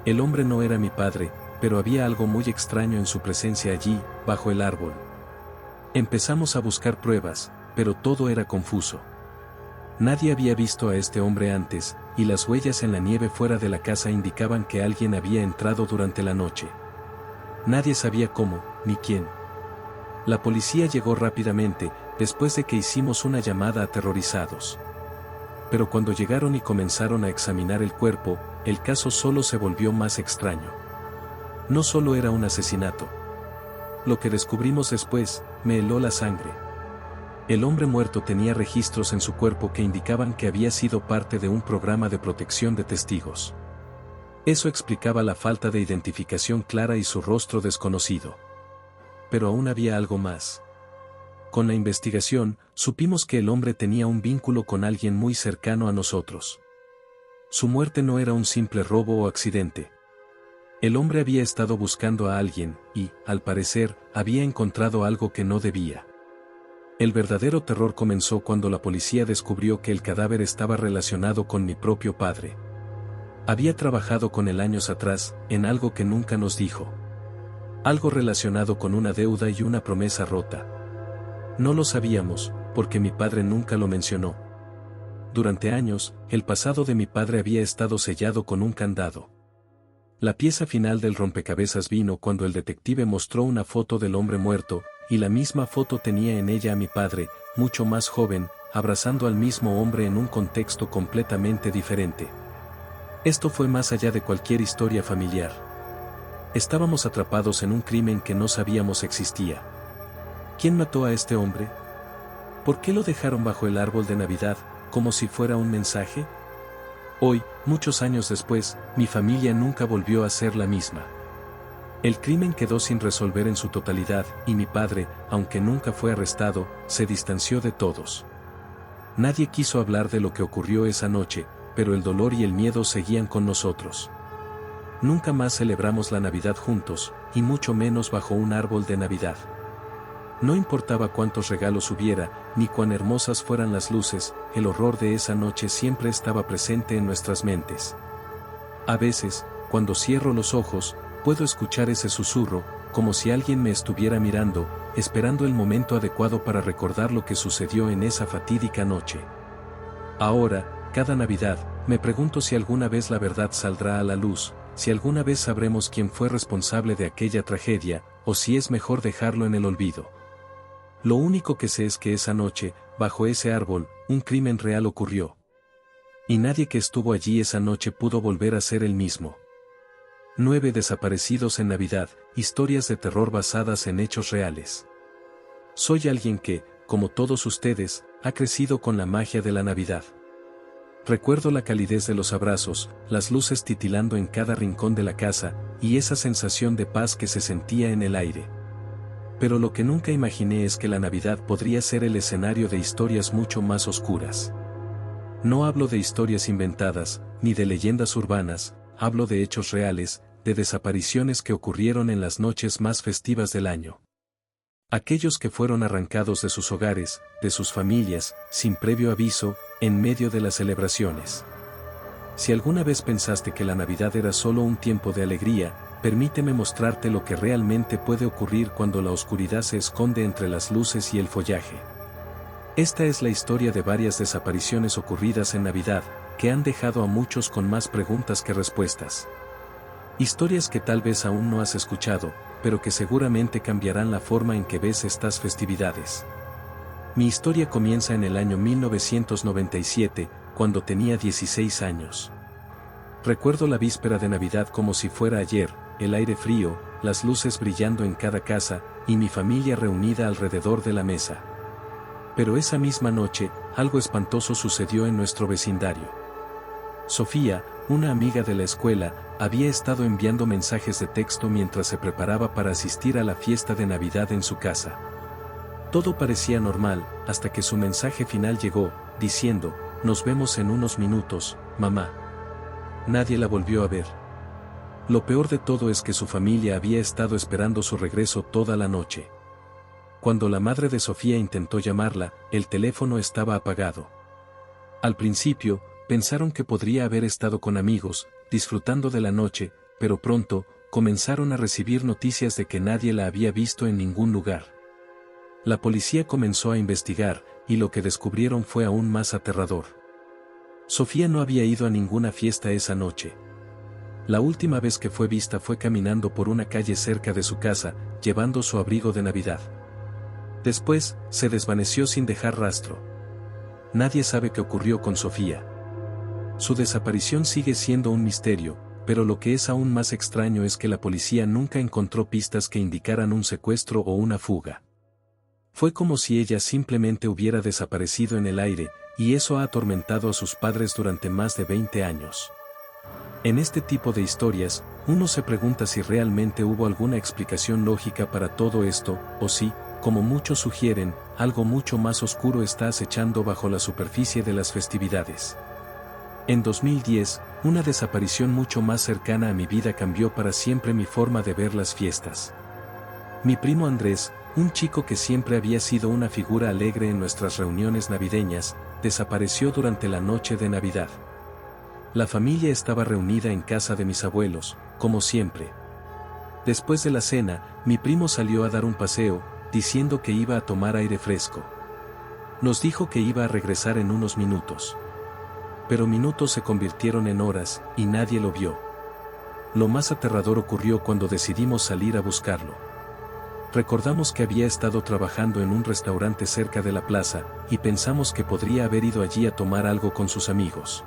El hombre no era mi padre, pero había algo muy extraño en su presencia allí, bajo el árbol. Empezamos a buscar pruebas, pero todo era confuso. Nadie había visto a este hombre antes, y las huellas en la nieve fuera de la casa indicaban que alguien había entrado durante la noche. Nadie sabía cómo, ni quién. La policía llegó rápidamente, después de que hicimos una llamada aterrorizados. Pero cuando llegaron y comenzaron a examinar el cuerpo, el caso solo se volvió más extraño. No solo era un asesinato. Lo que descubrimos después, me heló la sangre. El hombre muerto tenía registros en su cuerpo que indicaban que había sido parte de un programa de protección de testigos. Eso explicaba la falta de identificación clara y su rostro desconocido. Pero aún había algo más. Con la investigación, supimos que el hombre tenía un vínculo con alguien muy cercano a nosotros. Su muerte no era un simple robo o accidente. El hombre había estado buscando a alguien, y, al parecer, había encontrado algo que no debía. El verdadero terror comenzó cuando la policía descubrió que el cadáver estaba relacionado con mi propio padre. Había trabajado con él años atrás, en algo que nunca nos dijo. Algo relacionado con una deuda y una promesa rota. No lo sabíamos, porque mi padre nunca lo mencionó. Durante años, el pasado de mi padre había estado sellado con un candado. La pieza final del rompecabezas vino cuando el detective mostró una foto del hombre muerto, y la misma foto tenía en ella a mi padre, mucho más joven, abrazando al mismo hombre en un contexto completamente diferente. Esto fue más allá de cualquier historia familiar. Estábamos atrapados en un crimen que no sabíamos existía. ¿Quién mató a este hombre? ¿Por qué lo dejaron bajo el árbol de Navidad, como si fuera un mensaje? Hoy, muchos años después, mi familia nunca volvió a ser la misma. El crimen quedó sin resolver en su totalidad, y mi padre, aunque nunca fue arrestado, se distanció de todos. Nadie quiso hablar de lo que ocurrió esa noche, pero el dolor y el miedo seguían con nosotros. Nunca más celebramos la Navidad juntos, y mucho menos bajo un árbol de Navidad. No importaba cuántos regalos hubiera, ni cuán hermosas fueran las luces, el horror de esa noche siempre estaba presente en nuestras mentes. A veces, cuando cierro los ojos, puedo escuchar ese susurro, como si alguien me estuviera mirando, esperando el momento adecuado para recordar lo que sucedió en esa fatídica noche. Ahora, cada Navidad, me pregunto si alguna vez la verdad saldrá a la luz, si alguna vez sabremos quién fue responsable de aquella tragedia, o si es mejor dejarlo en el olvido. Lo único que sé es que esa noche, bajo ese árbol, un crimen real ocurrió. Y nadie que estuvo allí esa noche pudo volver a ser el mismo. 9 desaparecidos en Navidad, historias de terror basadas en hechos reales. Soy alguien que, como todos ustedes, ha crecido con la magia de la Navidad. Recuerdo la calidez de los abrazos, las luces titilando en cada rincón de la casa, y esa sensación de paz que se sentía en el aire. Pero lo que nunca imaginé es que la Navidad podría ser el escenario de historias mucho más oscuras. No hablo de historias inventadas, ni de leyendas urbanas, hablo de hechos reales, de desapariciones que ocurrieron en las noches más festivas del año. Aquellos que fueron arrancados de sus hogares, de sus familias, sin previo aviso, en medio de las celebraciones. Si alguna vez pensaste que la Navidad era solo un tiempo de alegría, permíteme mostrarte lo que realmente puede ocurrir cuando la oscuridad se esconde entre las luces y el follaje. Esta es la historia de varias desapariciones ocurridas en Navidad, que han dejado a muchos con más preguntas que respuestas. Historias que tal vez aún no has escuchado, pero que seguramente cambiarán la forma en que ves estas festividades. Mi historia comienza en el año 1997, cuando tenía 16 años. Recuerdo la víspera de Navidad como si fuera ayer, el aire frío, las luces brillando en cada casa, y mi familia reunida alrededor de la mesa. Pero esa misma noche, algo espantoso sucedió en nuestro vecindario. Sofía, una amiga de la escuela, había estado enviando mensajes de texto mientras se preparaba para asistir a la fiesta de Navidad en su casa. Todo parecía normal, hasta que su mensaje final llegó, diciendo: "Nos vemos en unos minutos, mamá". Nadie la volvió a ver. Lo peor de todo es que su familia había estado esperando su regreso toda la noche. Cuando la madre de Sofía intentó llamarla, el teléfono estaba apagado. Al principio, pensaron que podría haber estado con amigos, disfrutando de la noche, pero pronto, comenzaron a recibir noticias de que nadie la había visto en ningún lugar. La policía comenzó a investigar, y lo que descubrieron fue aún más aterrador. Sofía no había ido a ninguna fiesta esa noche. La última vez que fue vista fue caminando por una calle cerca de su casa, llevando su abrigo de Navidad. Después, se desvaneció sin dejar rastro. Nadie sabe qué ocurrió con Sofía. Su desaparición sigue siendo un misterio, pero lo que es aún más extraño es que la policía nunca encontró pistas que indicaran un secuestro o una fuga. Fue como si ella simplemente hubiera desaparecido en el aire, y eso ha atormentado a sus padres durante más de 20 años. En este tipo de historias, uno se pregunta si realmente hubo alguna explicación lógica para todo esto, o si, como muchos sugieren, algo mucho más oscuro está acechando bajo la superficie de las festividades. En 2010, una desaparición mucho más cercana a mi vida cambió para siempre mi forma de ver las fiestas. Mi primo Andrés, un chico que siempre había sido una figura alegre en nuestras reuniones navideñas, desapareció durante la noche de Navidad. La familia estaba reunida en casa de mis abuelos, como siempre. Después de la cena, mi primo salió a dar un paseo, diciendo que iba a tomar aire fresco. Nos dijo que iba a regresar en unos minutos. Pero minutos se convirtieron en horas, y nadie lo vio. Lo más aterrador ocurrió cuando decidimos salir a buscarlo. Recordamos que había estado trabajando en un restaurante cerca de la plaza, y pensamos que podría haber ido allí a tomar algo con sus amigos.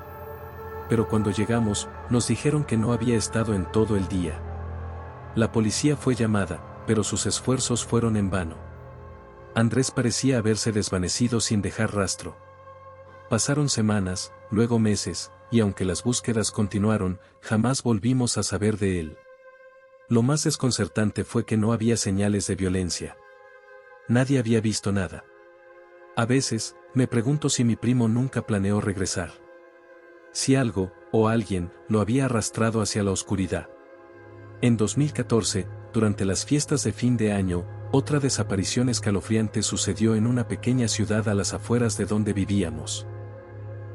Pero cuando llegamos, nos dijeron que no había estado en todo el día. La policía fue llamada, pero sus esfuerzos fueron en vano. Andrés parecía haberse desvanecido sin dejar rastro. Pasaron semanas, luego meses, y aunque las búsquedas continuaron, jamás volvimos a saber de él. Lo más desconcertante fue que no había señales de violencia. Nadie había visto nada. A veces, me pregunto si mi primo nunca planeó regresar. Si algo, o alguien, lo había arrastrado hacia la oscuridad. En 2014, durante las fiestas de fin de año, Otra desaparición escalofriante sucedió en una pequeña ciudad a las afueras de donde vivíamos.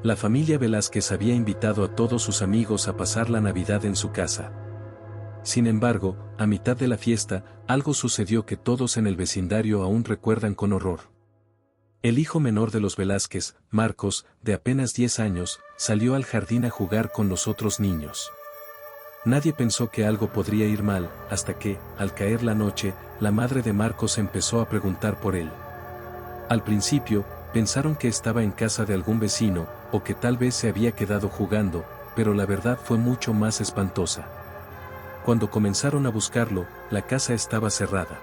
La familia Velázquez había invitado a todos sus amigos a pasar la Navidad en su casa. Sin embargo, a mitad de la fiesta, algo sucedió que todos en el vecindario aún recuerdan con horror. El hijo menor de los Velázquez, Marcos, de apenas 10 años, salió al jardín a jugar con los otros niños. Nadie pensó que algo podría ir mal, hasta que, al caer la noche, la madre de Marcos empezó a preguntar por él. Al principio, pensaron que estaba en casa de algún vecino, o que tal vez se había quedado jugando, pero la verdad fue mucho más espantosa. Cuando comenzaron a buscarlo, la casa estaba cerrada.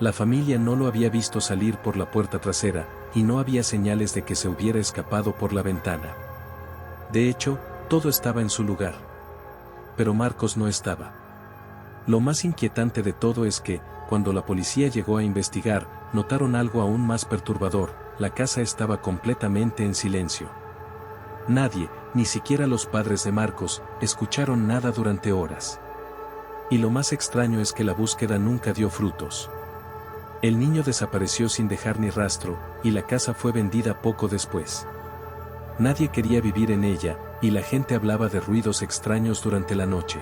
La familia no lo había visto salir por la puerta trasera, y no había señales de que se hubiera escapado por la ventana. De hecho, todo estaba en su lugar. Pero Marcos no estaba. Lo más inquietante de todo es que, cuando la policía llegó a investigar, notaron algo aún más perturbador: la casa estaba completamente en silencio. Nadie, ni siquiera los padres de Marcos, escucharon nada durante horas. Y lo más extraño es que la búsqueda nunca dio frutos. El niño desapareció sin dejar ni rastro, y la casa fue vendida poco después. Nadie quería vivir en ella, y la gente hablaba de ruidos extraños durante la noche.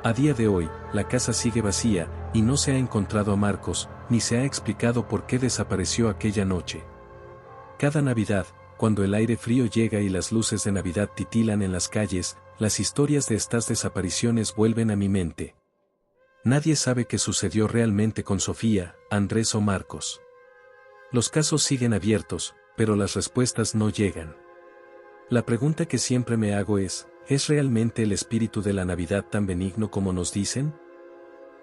A día de hoy, la casa sigue vacía, y no se ha encontrado a Marcos, ni se ha explicado por qué desapareció aquella noche. Cada Navidad, cuando el aire frío llega y las luces de Navidad titilan en las calles, las historias de estas desapariciones vuelven a mi mente. Nadie sabe qué sucedió realmente con Sofía, Andrés o Marcos. Los casos siguen abiertos, pero las respuestas no llegan. La pregunta que siempre me hago ¿es realmente el espíritu de la Navidad tan benigno como nos dicen?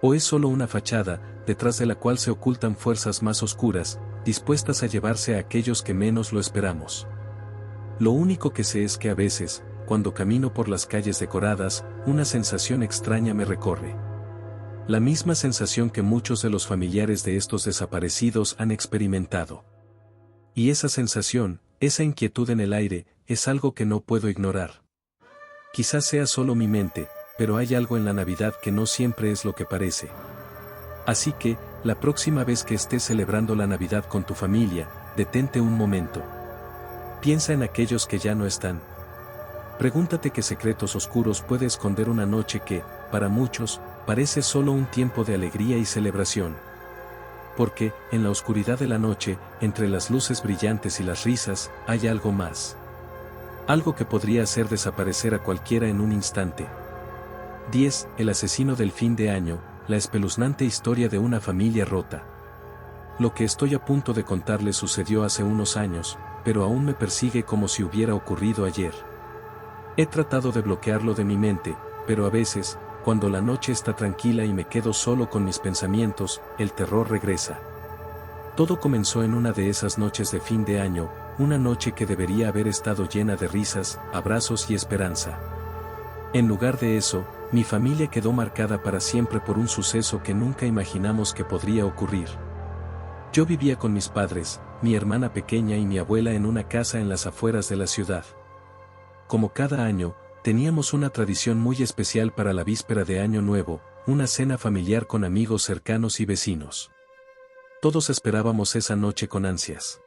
¿O es solo una fachada, detrás de la cual se ocultan fuerzas más oscuras, dispuestas a llevarse a aquellos que menos lo esperamos? Lo único que sé es que a veces, cuando camino por las calles decoradas, una sensación extraña me recorre. La misma sensación que muchos de los familiares de estos desaparecidos han experimentado. Y esa sensación, esa inquietud en el aire, es algo que no puedo ignorar. Quizás sea solo mi mente, pero hay algo en la Navidad que no siempre es lo que parece. Así que, la próxima vez que estés celebrando la Navidad con tu familia, detente un momento. Piensa en aquellos que ya no están. Pregúntate qué secretos oscuros puede esconder una noche que, para muchos, parece solo un tiempo de alegría y celebración. Porque, en la oscuridad de la noche, entre las luces brillantes y las risas, hay algo más. Algo que podría hacer desaparecer a cualquiera en un instante. 10. El asesino del fin de año, la espeluznante historia de una familia rota. Lo que estoy a punto de contarles sucedió hace unos años, pero aún me persigue como si hubiera ocurrido ayer. He tratado de bloquearlo de mi mente, pero a veces, cuando la noche está tranquila y me quedo solo con mis pensamientos, el terror regresa. Todo comenzó en una de esas noches de fin de año, una noche que debería haber estado llena de risas, abrazos y esperanza. En lugar de eso, mi familia quedó marcada para siempre por un suceso que nunca imaginamos que podría ocurrir. Yo vivía con mis padres, mi hermana pequeña y mi abuela en una casa en las afueras de la ciudad. Como cada año, teníamos una tradición muy especial para la víspera de Año Nuevo, una cena familiar con amigos cercanos y vecinos. Todos esperábamos esa noche con ansias.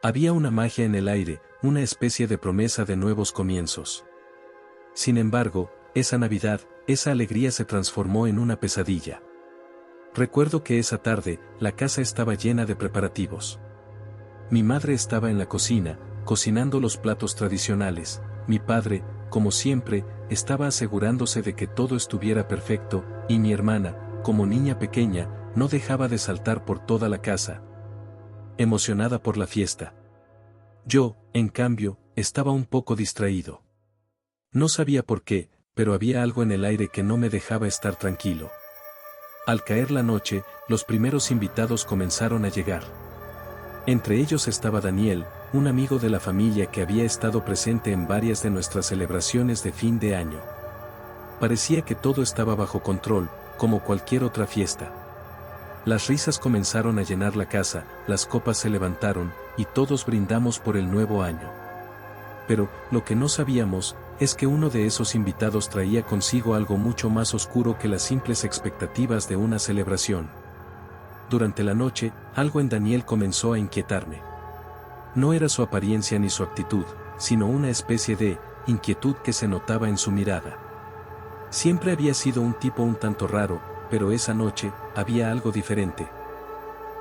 Había una magia en el aire, una especie de promesa de nuevos comienzos. Sin embargo, esa Navidad, esa alegría se transformó en una pesadilla. Recuerdo que esa tarde, la casa estaba llena de preparativos. Mi madre estaba en la cocina, cocinando los platos tradicionales. Mi padre, como siempre, estaba asegurándose de que todo estuviera perfecto, y mi hermana, como niña pequeña, no dejaba de saltar por toda la casa, emocionada por la fiesta. Yo, en cambio, estaba un poco distraído. No sabía por qué, pero había algo en el aire que no me dejaba estar tranquilo. Al caer la noche, los primeros invitados comenzaron a llegar. Entre ellos estaba Daniel, un amigo de la familia que había estado presente en varias de nuestras celebraciones de fin de año. Parecía que todo estaba bajo control, como cualquier otra fiesta. Las risas comenzaron a llenar la casa, las copas se levantaron, y todos brindamos por el nuevo año. Pero, lo que no sabíamos, es que uno de esos invitados traía consigo algo mucho más oscuro que las simples expectativas de una celebración. durante la noche, algo en Daniel comenzó a inquietarme. No era su apariencia ni su actitud, sino una especie de inquietud que se notaba en su mirada. Siempre había sido un tipo un tanto raro, pero esa noche, había algo diferente.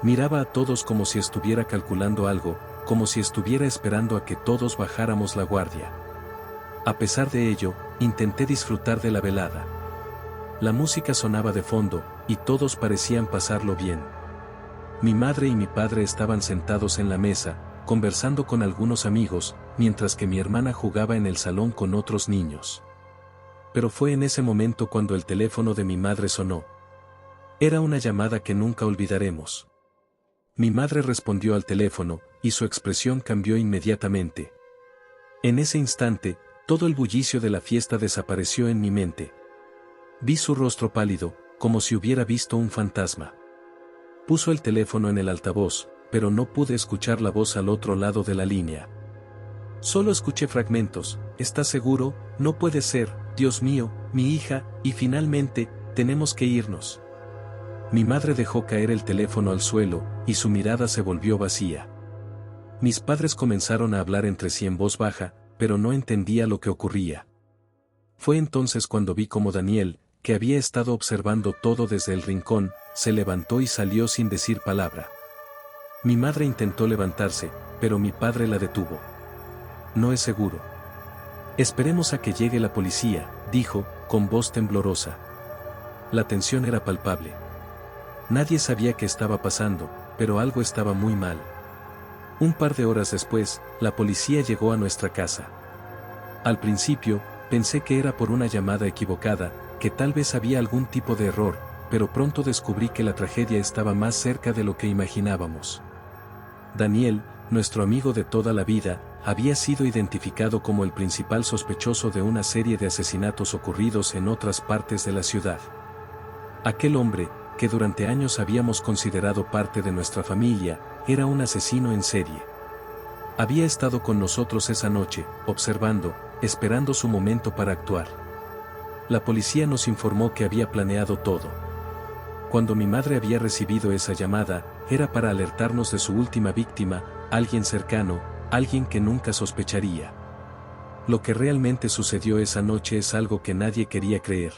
Miraba a todos como si estuviera calculando algo, como si estuviera esperando a que todos bajáramos la guardia. A pesar de ello, intenté disfrutar de la velada. La música sonaba de fondo, y todos parecían pasarlo bien. Mi madre y mi padre estaban sentados en la mesa, conversando con algunos amigos, mientras que mi hermana jugaba en el salón con otros niños. Pero fue en ese momento cuando el teléfono de mi madre sonó. Era una llamada que nunca olvidaremos. Mi madre respondió al teléfono, y su expresión cambió inmediatamente. En ese instante, todo el bullicio de la fiesta desapareció en mi mente. Vi su rostro pálido, como si hubiera visto un fantasma. Puso el teléfono en el altavoz, pero no pude escuchar la voz al otro lado de la línea. Solo escuché fragmentos. ¿Estás seguro? No puede ser, Dios mío, mi hija, y finalmente, tenemos que irnos. Mi madre dejó caer el teléfono al suelo, y su mirada se volvió vacía. Mis padres comenzaron a hablar entre sí en voz baja, pero no entendía lo que ocurría. Fue entonces cuando vi cómo Daniel, que había estado observando todo desde el rincón, se levantó y salió sin decir palabra. Mi madre intentó levantarse, pero mi padre la detuvo. No es seguro. Esperemos a que llegue la policía, dijo, con voz temblorosa. La tensión era palpable. Nadie sabía qué estaba pasando, pero algo estaba muy mal. Un par de horas después, la policía llegó a nuestra casa. Al principio, pensé que era por una llamada equivocada, que tal vez había algún tipo de error, pero pronto descubrí que la tragedia estaba más cerca de lo que imaginábamos. Daniel, nuestro amigo de toda la vida, había sido identificado como el principal sospechoso de una serie de asesinatos ocurridos en otras partes de la ciudad. Aquel hombre, que durante años habíamos considerado parte de nuestra familia, era un asesino en serie. Había estado con nosotros esa noche, observando, esperando su momento para actuar. La policía nos informó que había planeado todo. Cuando mi madre había recibido esa llamada, era para alertarnos de su última víctima, alguien cercano, alguien que nunca sospecharía. Lo que realmente sucedió esa noche es algo que nadie quería creer.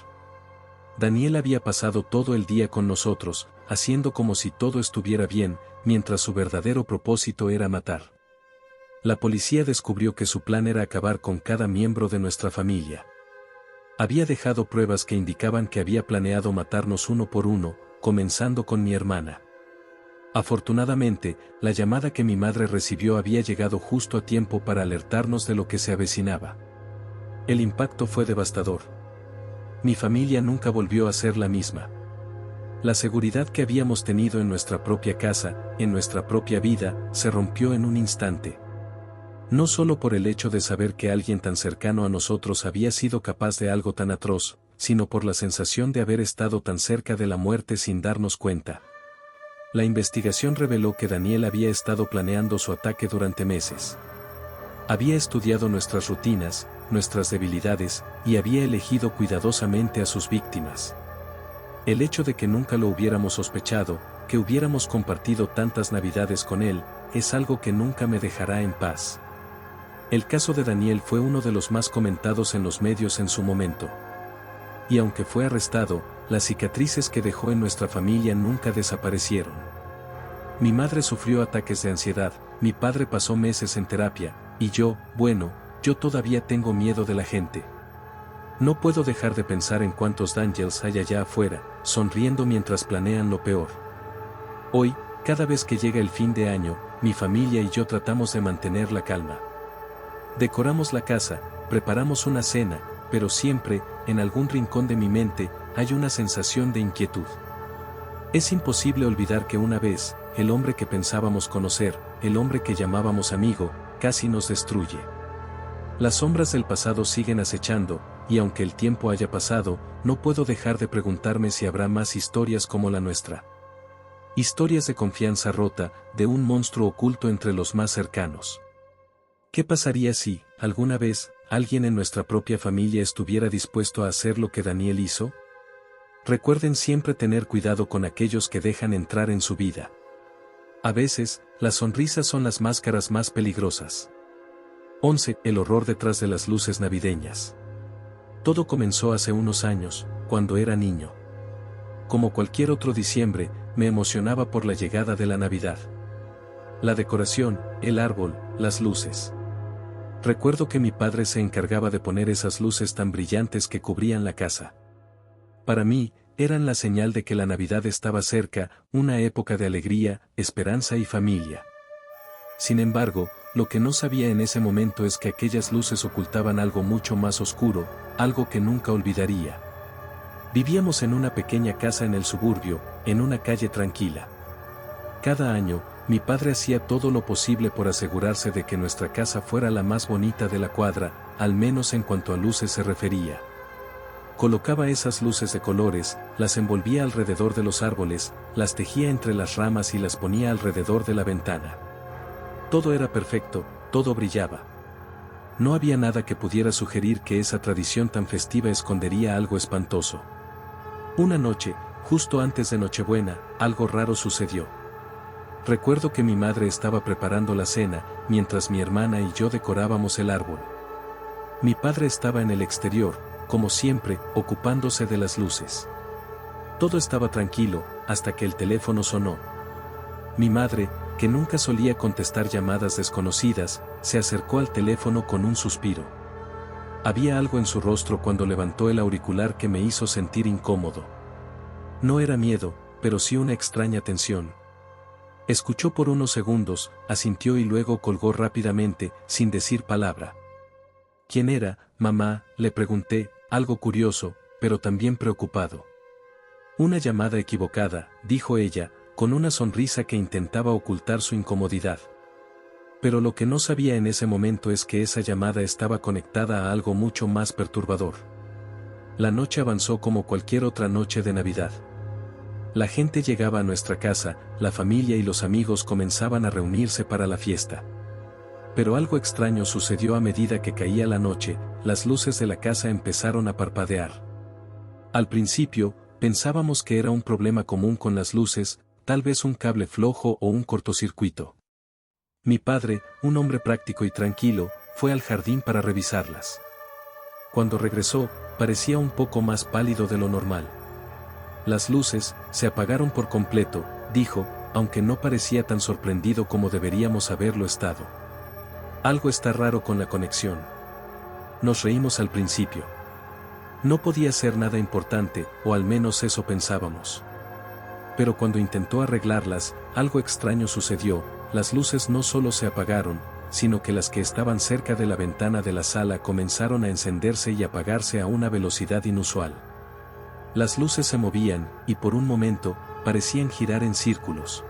Daniel había pasado todo el día con nosotros, haciendo como si todo estuviera bien, mientras su verdadero propósito era matar. La policía descubrió que su plan era acabar con cada miembro de nuestra familia. Había dejado pruebas que indicaban que había planeado matarnos uno por uno, comenzando con mi hermana. Afortunadamente, la llamada que mi madre recibió había llegado justo a tiempo para alertarnos de lo que se avecinaba. El impacto fue devastador. Mi familia nunca volvió a ser la misma. La seguridad que habíamos tenido en nuestra propia casa, en nuestra propia vida, se rompió en un instante. No solo por el hecho de saber que alguien tan cercano a nosotros había sido capaz de algo tan atroz, sino por la sensación de haber estado tan cerca de la muerte sin darnos cuenta. La investigación reveló que Daniel había estado planeando su ataque durante meses. Había estudiado nuestras rutinas, nuestras debilidades, y había elegido cuidadosamente a sus víctimas. El hecho de que nunca lo hubiéramos sospechado, que hubiéramos compartido tantas navidades con él, es algo que nunca me dejará en paz. El caso de Daniel fue uno de los más comentados en los medios en su momento. Y aunque fue arrestado, las cicatrices que dejó en nuestra familia nunca desaparecieron. Mi madre sufrió ataques de ansiedad, mi padre pasó meses en terapia, y yo todavía tengo miedo de la gente. No puedo dejar de pensar en cuántos Daniels hay allá afuera, sonriendo mientras planean lo peor. Hoy, cada vez que llega el fin de año, mi familia y yo tratamos de mantener la calma. Decoramos la casa, preparamos una cena, pero siempre, en algún rincón de mi mente, hay una sensación de inquietud. Es imposible olvidar que una vez, el hombre que pensábamos conocer, el hombre que llamábamos amigo, casi nos destruye. Las sombras del pasado siguen acechando, y aunque el tiempo haya pasado, no puedo dejar de preguntarme si habrá más historias como la nuestra. Historias de confianza rota, de un monstruo oculto entre los más cercanos. ¿Qué pasaría si, alguna vez, alguien en nuestra propia familia estuviera dispuesto a hacer lo que Daniel hizo? Recuerden siempre tener cuidado con aquellos que dejan entrar en su vida. A veces, las sonrisas son las máscaras más peligrosas. 11. El horror detrás de las luces navideñas. Todo comenzó hace unos años, cuando era niño. Como cualquier otro diciembre, me emocionaba por la llegada de la Navidad. La decoración, el árbol, las luces. Recuerdo que mi padre se encargaba de poner esas luces tan brillantes que cubrían la casa. Para mí, eran la señal de que la Navidad estaba cerca, una época de alegría, esperanza y familia. Sin embargo, lo que no sabía en ese momento es que aquellas luces ocultaban algo mucho más oscuro, algo que nunca olvidaría. Vivíamos en una pequeña casa en el suburbio, en una calle tranquila. Cada año, mi padre hacía todo lo posible por asegurarse de que nuestra casa fuera la más bonita de la cuadra, al menos en cuanto a luces se refería. Colocaba esas luces de colores, las envolvía alrededor de los árboles, las tejía entre las ramas y las ponía alrededor de la ventana. Todo era perfecto, todo brillaba. No había nada que pudiera sugerir que esa tradición tan festiva escondería algo espantoso. Una noche, justo antes de Nochebuena, algo raro sucedió. Recuerdo que mi madre estaba preparando la cena, mientras mi hermana y yo decorábamos el árbol. Mi padre estaba en el exterior, como siempre, ocupándose de las luces. Todo estaba tranquilo, hasta que el teléfono sonó. Mi madre, que nunca solía contestar llamadas desconocidas, se acercó al teléfono con un suspiro. Había algo en su rostro cuando levantó el auricular que me hizo sentir incómodo. No era miedo, pero sí una extraña tensión. Escuchó por unos segundos, asintió y luego colgó rápidamente, sin decir palabra. ¿Quién era, mamá?, le pregunté, algo curioso, pero también preocupado. Una llamada equivocada, dijo ella, con una sonrisa que intentaba ocultar su incomodidad. Pero lo que no sabía en ese momento es que esa llamada estaba conectada a algo mucho más perturbador. La noche avanzó como cualquier otra noche de Navidad. La gente llegaba a nuestra casa, la familia y los amigos comenzaban a reunirse para la fiesta. Pero algo extraño sucedió a medida que caía la noche, las luces de la casa empezaron a parpadear. Al principio, pensábamos que era un problema común con las luces, tal vez un cable flojo o un cortocircuito. Mi padre, un hombre práctico y tranquilo, fue al jardín para revisarlas. Cuando regresó, parecía un poco más pálido de lo normal. Las luces se apagaron por completo, dijo, aunque no parecía tan sorprendido como deberíamos haberlo estado. Algo está raro con la conexión. Nos reímos al principio. No podía ser nada importante, o al menos eso pensábamos. Pero cuando intentó arreglarlas, algo extraño sucedió, las luces no solo se apagaron, sino que las que estaban cerca de la ventana de la sala comenzaron a encenderse y apagarse a una velocidad inusual. Las luces se movían, y por un momento, parecían girar en círculos.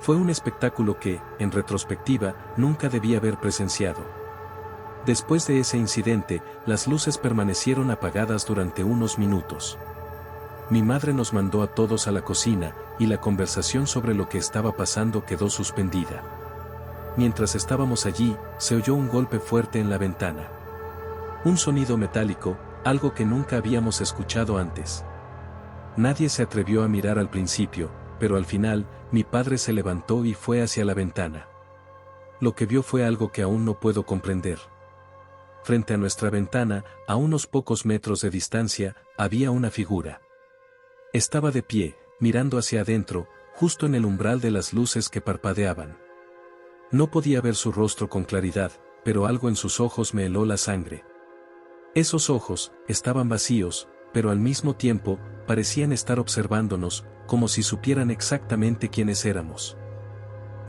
Fue un espectáculo que, en retrospectiva, nunca debí haber presenciado. Después de ese incidente, las luces permanecieron apagadas durante unos minutos. Mi madre nos mandó a todos a la cocina, y la conversación sobre lo que estaba pasando quedó suspendida. Mientras estábamos allí, se oyó un golpe fuerte en la ventana. Un sonido metálico, algo que nunca habíamos escuchado antes. Nadie se atrevió a mirar al principio, pero al final, mi padre se levantó y fue hacia la ventana. Lo que vio fue algo que aún no puedo comprender. Frente a nuestra ventana, a unos pocos metros de distancia, había una figura. Estaba de pie, mirando hacia adentro, justo en el umbral de las luces que parpadeaban. No podía ver su rostro con claridad, pero algo en sus ojos me heló la sangre. Esos ojos estaban vacíos, pero al mismo tiempo, parecían estar observándonos, como si supieran exactamente quiénes éramos.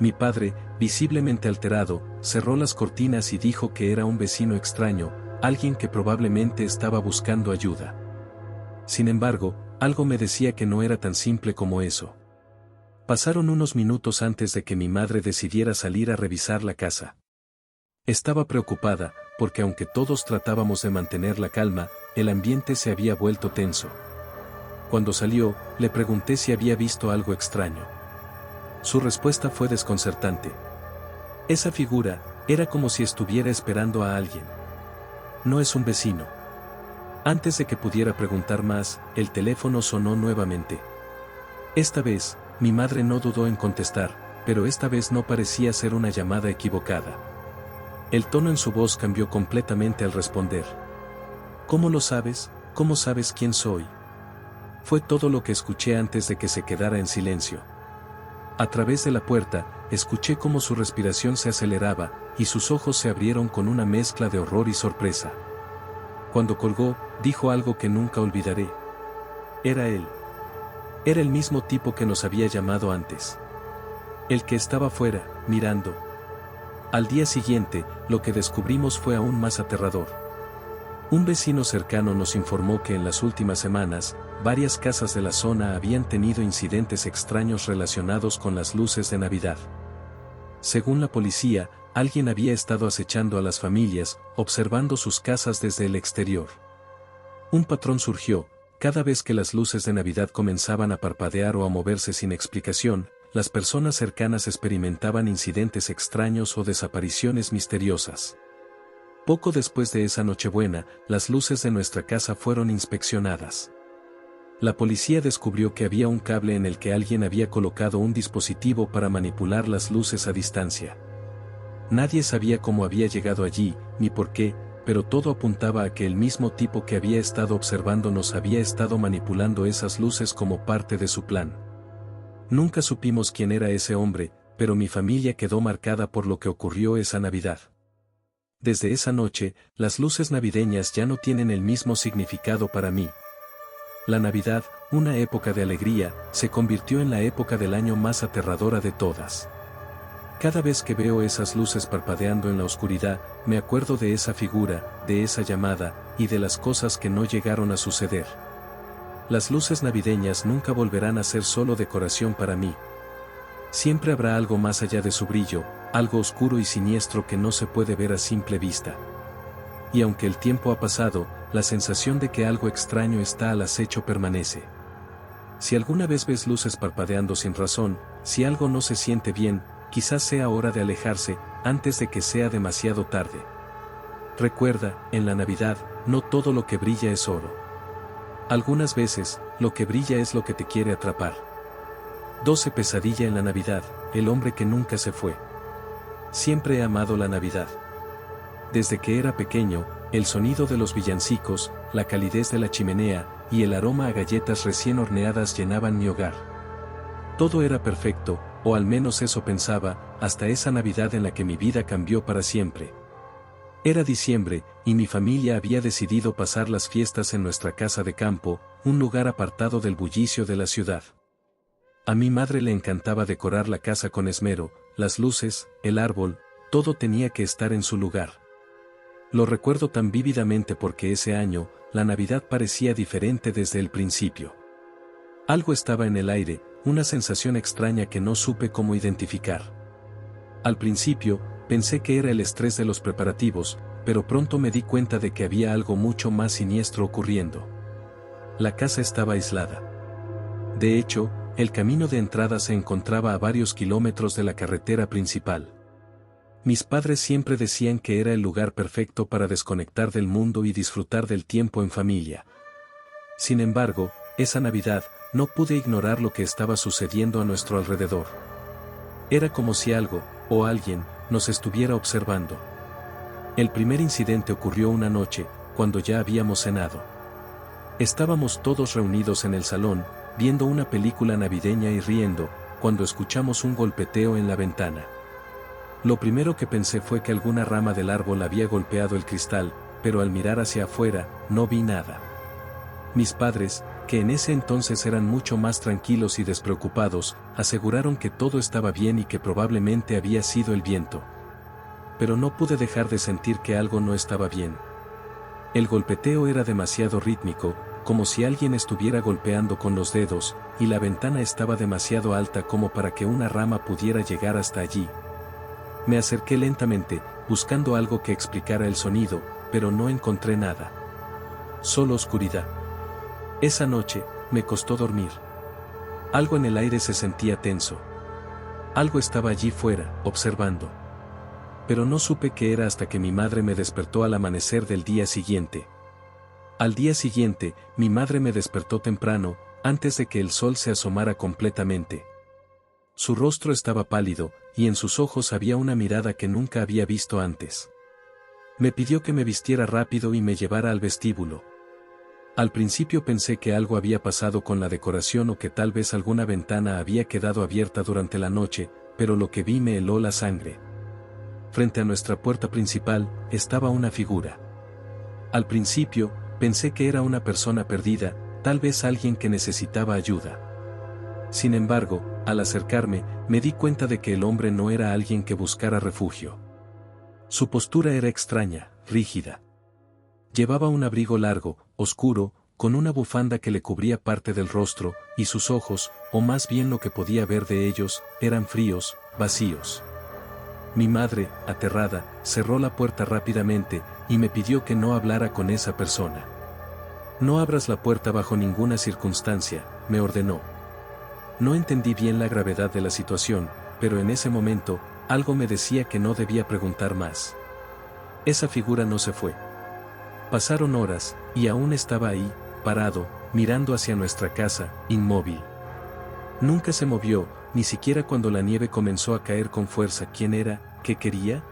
Mi padre, visiblemente alterado, cerró las cortinas y dijo que era un vecino extraño, alguien que probablemente estaba buscando ayuda. Sin embargo, algo me decía que no era tan simple como eso. Pasaron unos minutos antes de que mi madre decidiera salir a revisar la casa. Estaba preocupada, porque aunque todos tratábamos de mantener la calma, el ambiente se había vuelto tenso. Cuando salió, le pregunté si había visto algo extraño. Su respuesta fue desconcertante. Esa figura, era como si estuviera esperando a alguien. No es un vecino. Antes de que pudiera preguntar más, el teléfono sonó nuevamente. Esta vez, mi madre no dudó en contestar, pero esta vez no parecía ser una llamada equivocada. El tono en su voz cambió completamente al responder. ¿Cómo lo sabes? ¿Cómo sabes quién soy? Fue todo lo que escuché antes de que se quedara en silencio. A través de la puerta, escuché cómo su respiración se aceleraba, y sus ojos se abrieron con una mezcla de horror y sorpresa. Cuando colgó, dijo algo que nunca olvidaré. Era él. Era el mismo tipo que nos había llamado antes. El que estaba fuera, mirando. Al día siguiente, lo que descubrimos fue aún más aterrador. Un vecino cercano nos informó que en las últimas semanas, varias casas de la zona habían tenido incidentes extraños relacionados con las luces de Navidad. Según la policía, alguien había estado acechando a las familias, observando sus casas desde el exterior. Un patrón surgió: cada vez que las luces de Navidad comenzaban a parpadear o a moverse sin explicación, las personas cercanas experimentaban incidentes extraños o desapariciones misteriosas. Poco después de esa Nochebuena, las luces de nuestra casa fueron inspeccionadas. La policía descubrió que había un cable en el que alguien había colocado un dispositivo para manipular las luces a distancia. Nadie sabía cómo había llegado allí, ni por qué, pero todo apuntaba a que el mismo tipo que había estado observándonos había estado manipulando esas luces como parte de su plan. Nunca supimos quién era ese hombre, pero mi familia quedó marcada por lo que ocurrió esa Navidad. Desde esa noche, las luces navideñas ya no tienen el mismo significado para mí. La Navidad, una época de alegría, se convirtió en la época del año más aterradora de todas. Cada vez que veo esas luces parpadeando en la oscuridad, me acuerdo de esa figura, de esa llamada, y de las cosas que no llegaron a suceder. Las luces navideñas nunca volverán a ser solo decoración para mí. Siempre habrá algo más allá de su brillo, algo oscuro y siniestro que no se puede ver a simple vista. Y aunque el tiempo ha pasado, la sensación de que algo extraño está al acecho permanece. Si alguna vez ves luces parpadeando sin razón, si algo no se siente bien, quizás sea hora de alejarse, antes de que sea demasiado tarde. Recuerda, en la Navidad, no todo lo que brilla es oro. Algunas veces, lo que brilla es lo que te quiere atrapar. 12 Pesadilla en la Navidad, el hombre que nunca se fue. Siempre he amado la Navidad. Desde que era pequeño, el sonido de los villancicos, la calidez de la chimenea, y el aroma a galletas recién horneadas llenaban mi hogar. Todo era perfecto, o al menos eso pensaba, hasta esa Navidad en la que mi vida cambió para siempre. Era diciembre, y mi familia había decidido pasar las fiestas en nuestra casa de campo, un lugar apartado del bullicio de la ciudad. A mi madre le encantaba decorar la casa con esmero, las luces, el árbol, todo tenía que estar en su lugar. Lo recuerdo tan vívidamente porque ese año, la Navidad parecía diferente desde el principio. Algo estaba en el aire, una sensación extraña que no supe cómo identificar. Al principio, pensé que era el estrés de los preparativos, pero pronto me di cuenta de que había algo mucho más siniestro ocurriendo. La casa estaba aislada. De hecho, el camino de entrada se encontraba a varios kilómetros de la carretera principal. Mis padres siempre decían que era el lugar perfecto para desconectar del mundo y disfrutar del tiempo en familia. Sin embargo, esa Navidad, no pude ignorar lo que estaba sucediendo a nuestro alrededor. Era como si algo, o alguien, nos estuviera observando. El primer incidente ocurrió una noche, cuando ya habíamos cenado. Estábamos todos reunidos en el salón, viendo una película navideña y riendo, cuando escuchamos un golpeteo en la ventana. Lo primero que pensé fue que alguna rama del árbol había golpeado el cristal, pero al mirar hacia afuera, no vi nada. Mis padres, que en ese entonces eran mucho más tranquilos y despreocupados, aseguraron que todo estaba bien y que probablemente había sido el viento. Pero no pude dejar de sentir que algo no estaba bien. El golpeteo era demasiado rítmico, como si alguien estuviera golpeando con los dedos, y la ventana estaba demasiado alta como para que una rama pudiera llegar hasta allí. Me acerqué lentamente, buscando algo que explicara el sonido, pero no encontré nada. Solo oscuridad. Esa noche, me costó dormir. Algo en el aire se sentía tenso. Algo estaba allí fuera, observando. Pero no supe qué era hasta que mi madre me despertó al amanecer del día siguiente. Al día siguiente, mi madre me despertó temprano, antes de que el sol se asomara completamente. Su rostro estaba pálido, y en sus ojos había una mirada que nunca había visto antes. Me pidió que me vistiera rápido y me llevara al vestíbulo. Al principio pensé que algo había pasado con la decoración o que tal vez alguna ventana había quedado abierta durante la noche, pero lo que vi me heló la sangre. Frente a nuestra puerta principal, estaba una figura. Al principio, pensé que era una persona perdida, tal vez alguien que necesitaba ayuda. Sin embargo, al acercarme, me di cuenta de que el hombre no era alguien que buscara refugio. Su postura era extraña, rígida. Llevaba un abrigo largo, oscuro, con una bufanda que le cubría parte del rostro, y sus ojos, o más bien lo que podía ver de ellos, eran fríos, vacíos. Mi madre, aterrada, cerró la puerta rápidamente, y me pidió que no hablara con esa persona. No abras la puerta bajo ninguna circunstancia, me ordenó. No entendí bien la gravedad de la situación, pero en ese momento, algo me decía que no debía preguntar más. Esa figura no se fue. Pasaron horas, y aún estaba ahí, parado, mirando hacia nuestra casa, inmóvil. Nunca se movió, ni siquiera cuando la nieve comenzó a caer con fuerza. ¿Quién era? ¿Qué quería?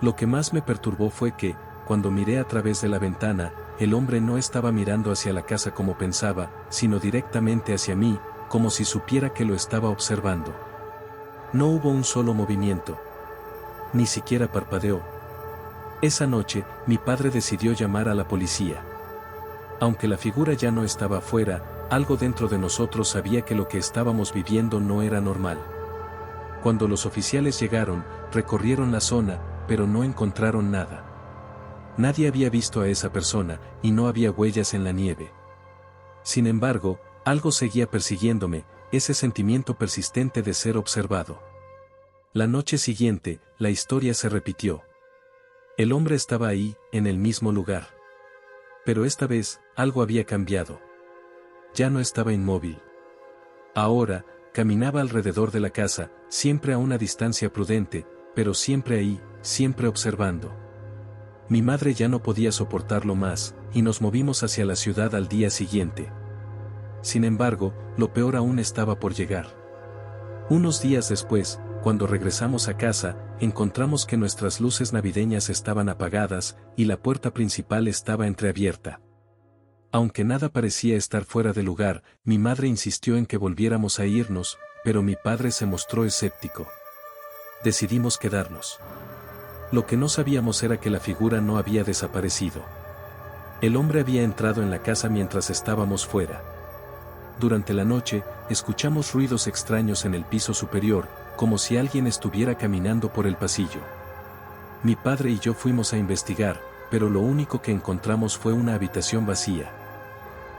Lo que más me perturbó fue que, cuando miré a través de la ventana, el hombre no estaba mirando hacia la casa como pensaba, sino directamente hacia mí, como si supiera que lo estaba observando. No hubo un solo movimiento. Ni siquiera parpadeó. Esa noche, mi padre decidió llamar a la policía. Aunque la figura ya no estaba afuera, algo dentro de nosotros sabía que lo que estábamos viviendo no era normal. Cuando los oficiales llegaron, recorrieron la zona, pero no encontraron nada. Nadie había visto a esa persona, y no había huellas en la nieve. Sin embargo, algo seguía persiguiéndome, ese sentimiento persistente de ser observado. La noche siguiente, la historia se repitió. El hombre estaba ahí, en el mismo lugar. Pero esta vez, algo había cambiado. Ya no estaba inmóvil. Ahora, caminaba alrededor de la casa, siempre a una distancia prudente, pero siempre ahí, siempre observando. Mi madre ya no podía soportarlo más, y nos movimos hacia la ciudad al día siguiente. Sin embargo, lo peor aún estaba por llegar. Unos días después, cuando regresamos a casa, encontramos que nuestras luces navideñas estaban apagadas, y la puerta principal estaba entreabierta. Aunque nada parecía estar fuera de lugar, mi madre insistió en que volviéramos a irnos, pero mi padre se mostró escéptico. Decidimos quedarnos. Lo que no sabíamos era que la figura no había desaparecido. El hombre había entrado en la casa mientras estábamos fuera. Durante la noche, escuchamos ruidos extraños en el piso superior, como si alguien estuviera caminando por el pasillo. Mi padre y yo fuimos a investigar, pero lo único que encontramos fue una habitación vacía.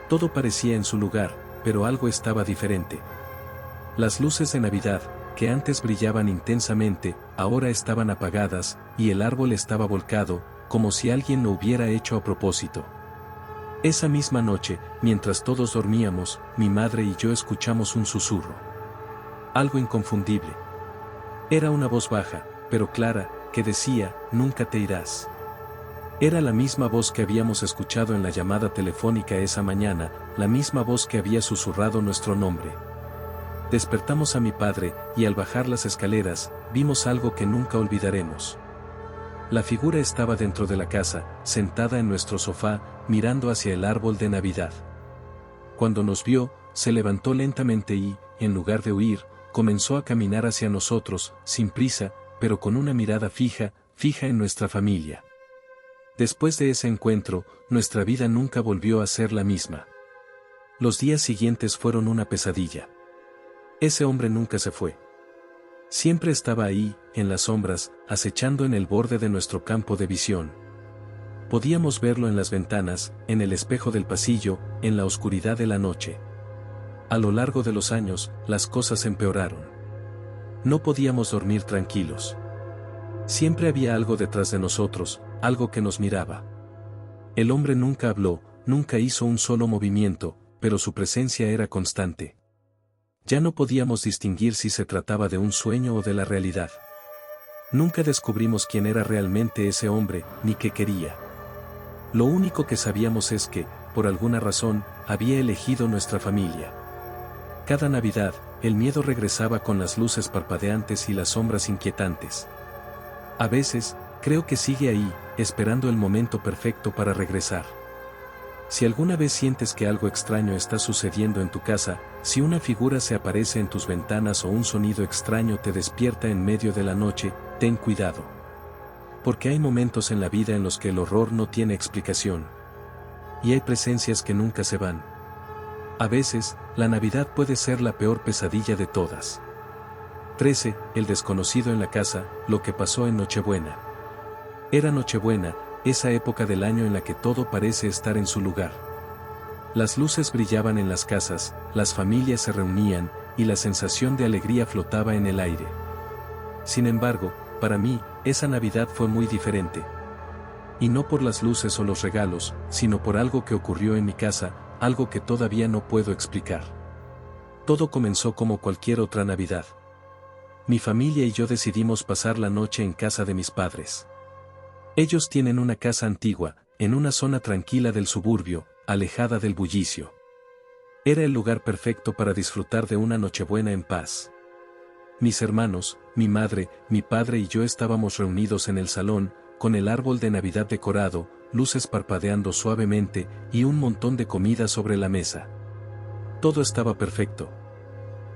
Todo parecía en su lugar, pero algo estaba diferente. Las luces de Navidad, que antes brillaban intensamente, ahora estaban apagadas, y el árbol estaba volcado, como si alguien lo hubiera hecho a propósito. Esa misma noche, mientras todos dormíamos, mi madre y yo escuchamos un susurro. Algo inconfundible. Era una voz baja, pero clara, que decía, «Nunca te irás». Era la misma voz que habíamos escuchado en la llamada telefónica esa mañana, la misma voz que había susurrado nuestro nombre. Despertamos a mi padre, y al bajar las escaleras, vimos algo que nunca olvidaremos. La figura estaba dentro de la casa, sentada en nuestro sofá, mirando hacia el árbol de Navidad. Cuando nos vio, se levantó lentamente y, en lugar de huir, comenzó a caminar hacia nosotros, sin prisa, pero con una mirada fija en nuestra familia. Después de ese encuentro, nuestra vida nunca volvió a ser la misma. Los días siguientes fueron una pesadilla. Ese hombre nunca se fue. Siempre estaba ahí, en las sombras, acechando en el borde de nuestro campo de visión. Podíamos verlo en las ventanas, en el espejo del pasillo, en la oscuridad de la noche. A lo largo de los años, las cosas empeoraron. No podíamos dormir tranquilos. Siempre había algo detrás de nosotros, algo que nos miraba. El hombre nunca habló, nunca hizo un solo movimiento, pero su presencia era constante. Ya no podíamos distinguir si se trataba de un sueño o de la realidad. Nunca descubrimos quién era realmente ese hombre, ni qué quería. Lo único que sabíamos es que, por alguna razón, había elegido nuestra familia. Cada Navidad, el miedo regresaba con las luces parpadeantes y las sombras inquietantes. A veces, creo que sigue ahí, esperando el momento perfecto para regresar. Si alguna vez sientes que algo extraño está sucediendo en tu casa, si una figura se aparece en tus ventanas o un sonido extraño te despierta en medio de la noche, ten cuidado. Porque hay momentos en la vida en los que el horror no tiene explicación. Y hay presencias que nunca se van. A veces, la Navidad puede ser la peor pesadilla de todas. 13. El desconocido en la casa, lo que pasó en Nochebuena. Era Nochebuena, esa época del año en la que todo parece estar en su lugar. Las luces brillaban en las casas, las familias se reunían, y la sensación de alegría flotaba en el aire. Sin embargo, para mí, esa Navidad fue muy diferente. Y no por las luces o los regalos, sino por algo que ocurrió en mi casa, algo que todavía no puedo explicar. Todo comenzó como cualquier otra Navidad. Mi familia y yo decidimos pasar la noche en casa de mis padres. Ellos tienen una casa antigua, en una zona tranquila del suburbio, alejada del bullicio. Era el lugar perfecto para disfrutar de una Nochebuena en paz. Mis hermanos, mi madre, mi padre y yo estábamos reunidos en el salón, con el árbol de Navidad decorado, luces parpadeando suavemente, y un montón de comida sobre la mesa. Todo estaba perfecto.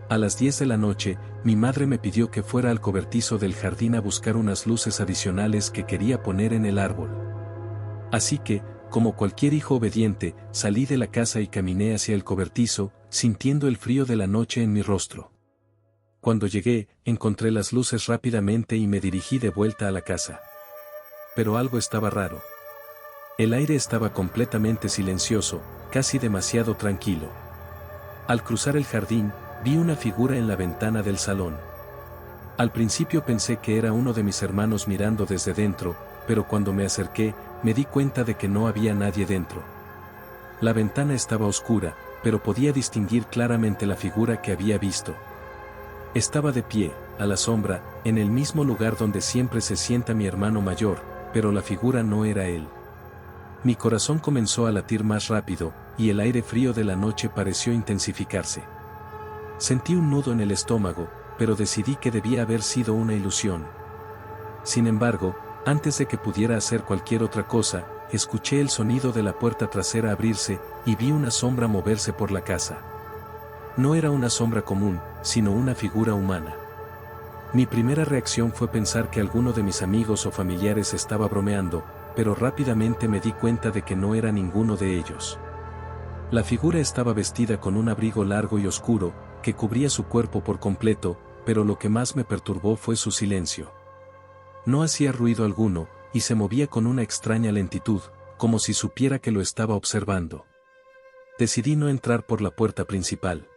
A las 10 de la noche, mi madre me pidió que fuera al cobertizo del jardín a buscar unas luces adicionales que quería poner en el árbol. Así que, como cualquier hijo obediente, salí de la casa y caminé hacia el cobertizo, sintiendo el frío de la noche en mi rostro. Cuando llegué, encontré las luces rápidamente y me dirigí de vuelta a la casa. Pero algo estaba raro. El aire estaba completamente silencioso, casi demasiado tranquilo. Al cruzar el jardín, vi una figura en la ventana del salón. Al principio pensé que era uno de mis hermanos mirando desde dentro, pero cuando me acerqué, me di cuenta de que no había nadie dentro. La ventana estaba oscura, pero podía distinguir claramente la figura que había visto. Estaba de pie, a la sombra, en el mismo lugar donde siempre se sienta mi hermano mayor, pero la figura no era él. Mi corazón comenzó a latir más rápido, y el aire frío de la noche pareció intensificarse. Sentí un nudo en el estómago, pero decidí que debía haber sido una ilusión. Sin embargo, antes de que pudiera hacer cualquier otra cosa, escuché el sonido de la puerta trasera abrirse, y vi una sombra moverse por la casa. No era una sombra común, sino una figura humana. Mi primera reacción fue pensar que alguno de mis amigos o familiares estaba bromeando, pero rápidamente me di cuenta de que no era ninguno de ellos. La figura estaba vestida con un abrigo largo y oscuro, que cubría su cuerpo por completo, pero lo que más me perturbó fue su silencio. No hacía ruido alguno, y se movía con una extraña lentitud, como si supiera que lo estaba observando. Decidí no entrar por la puerta principal.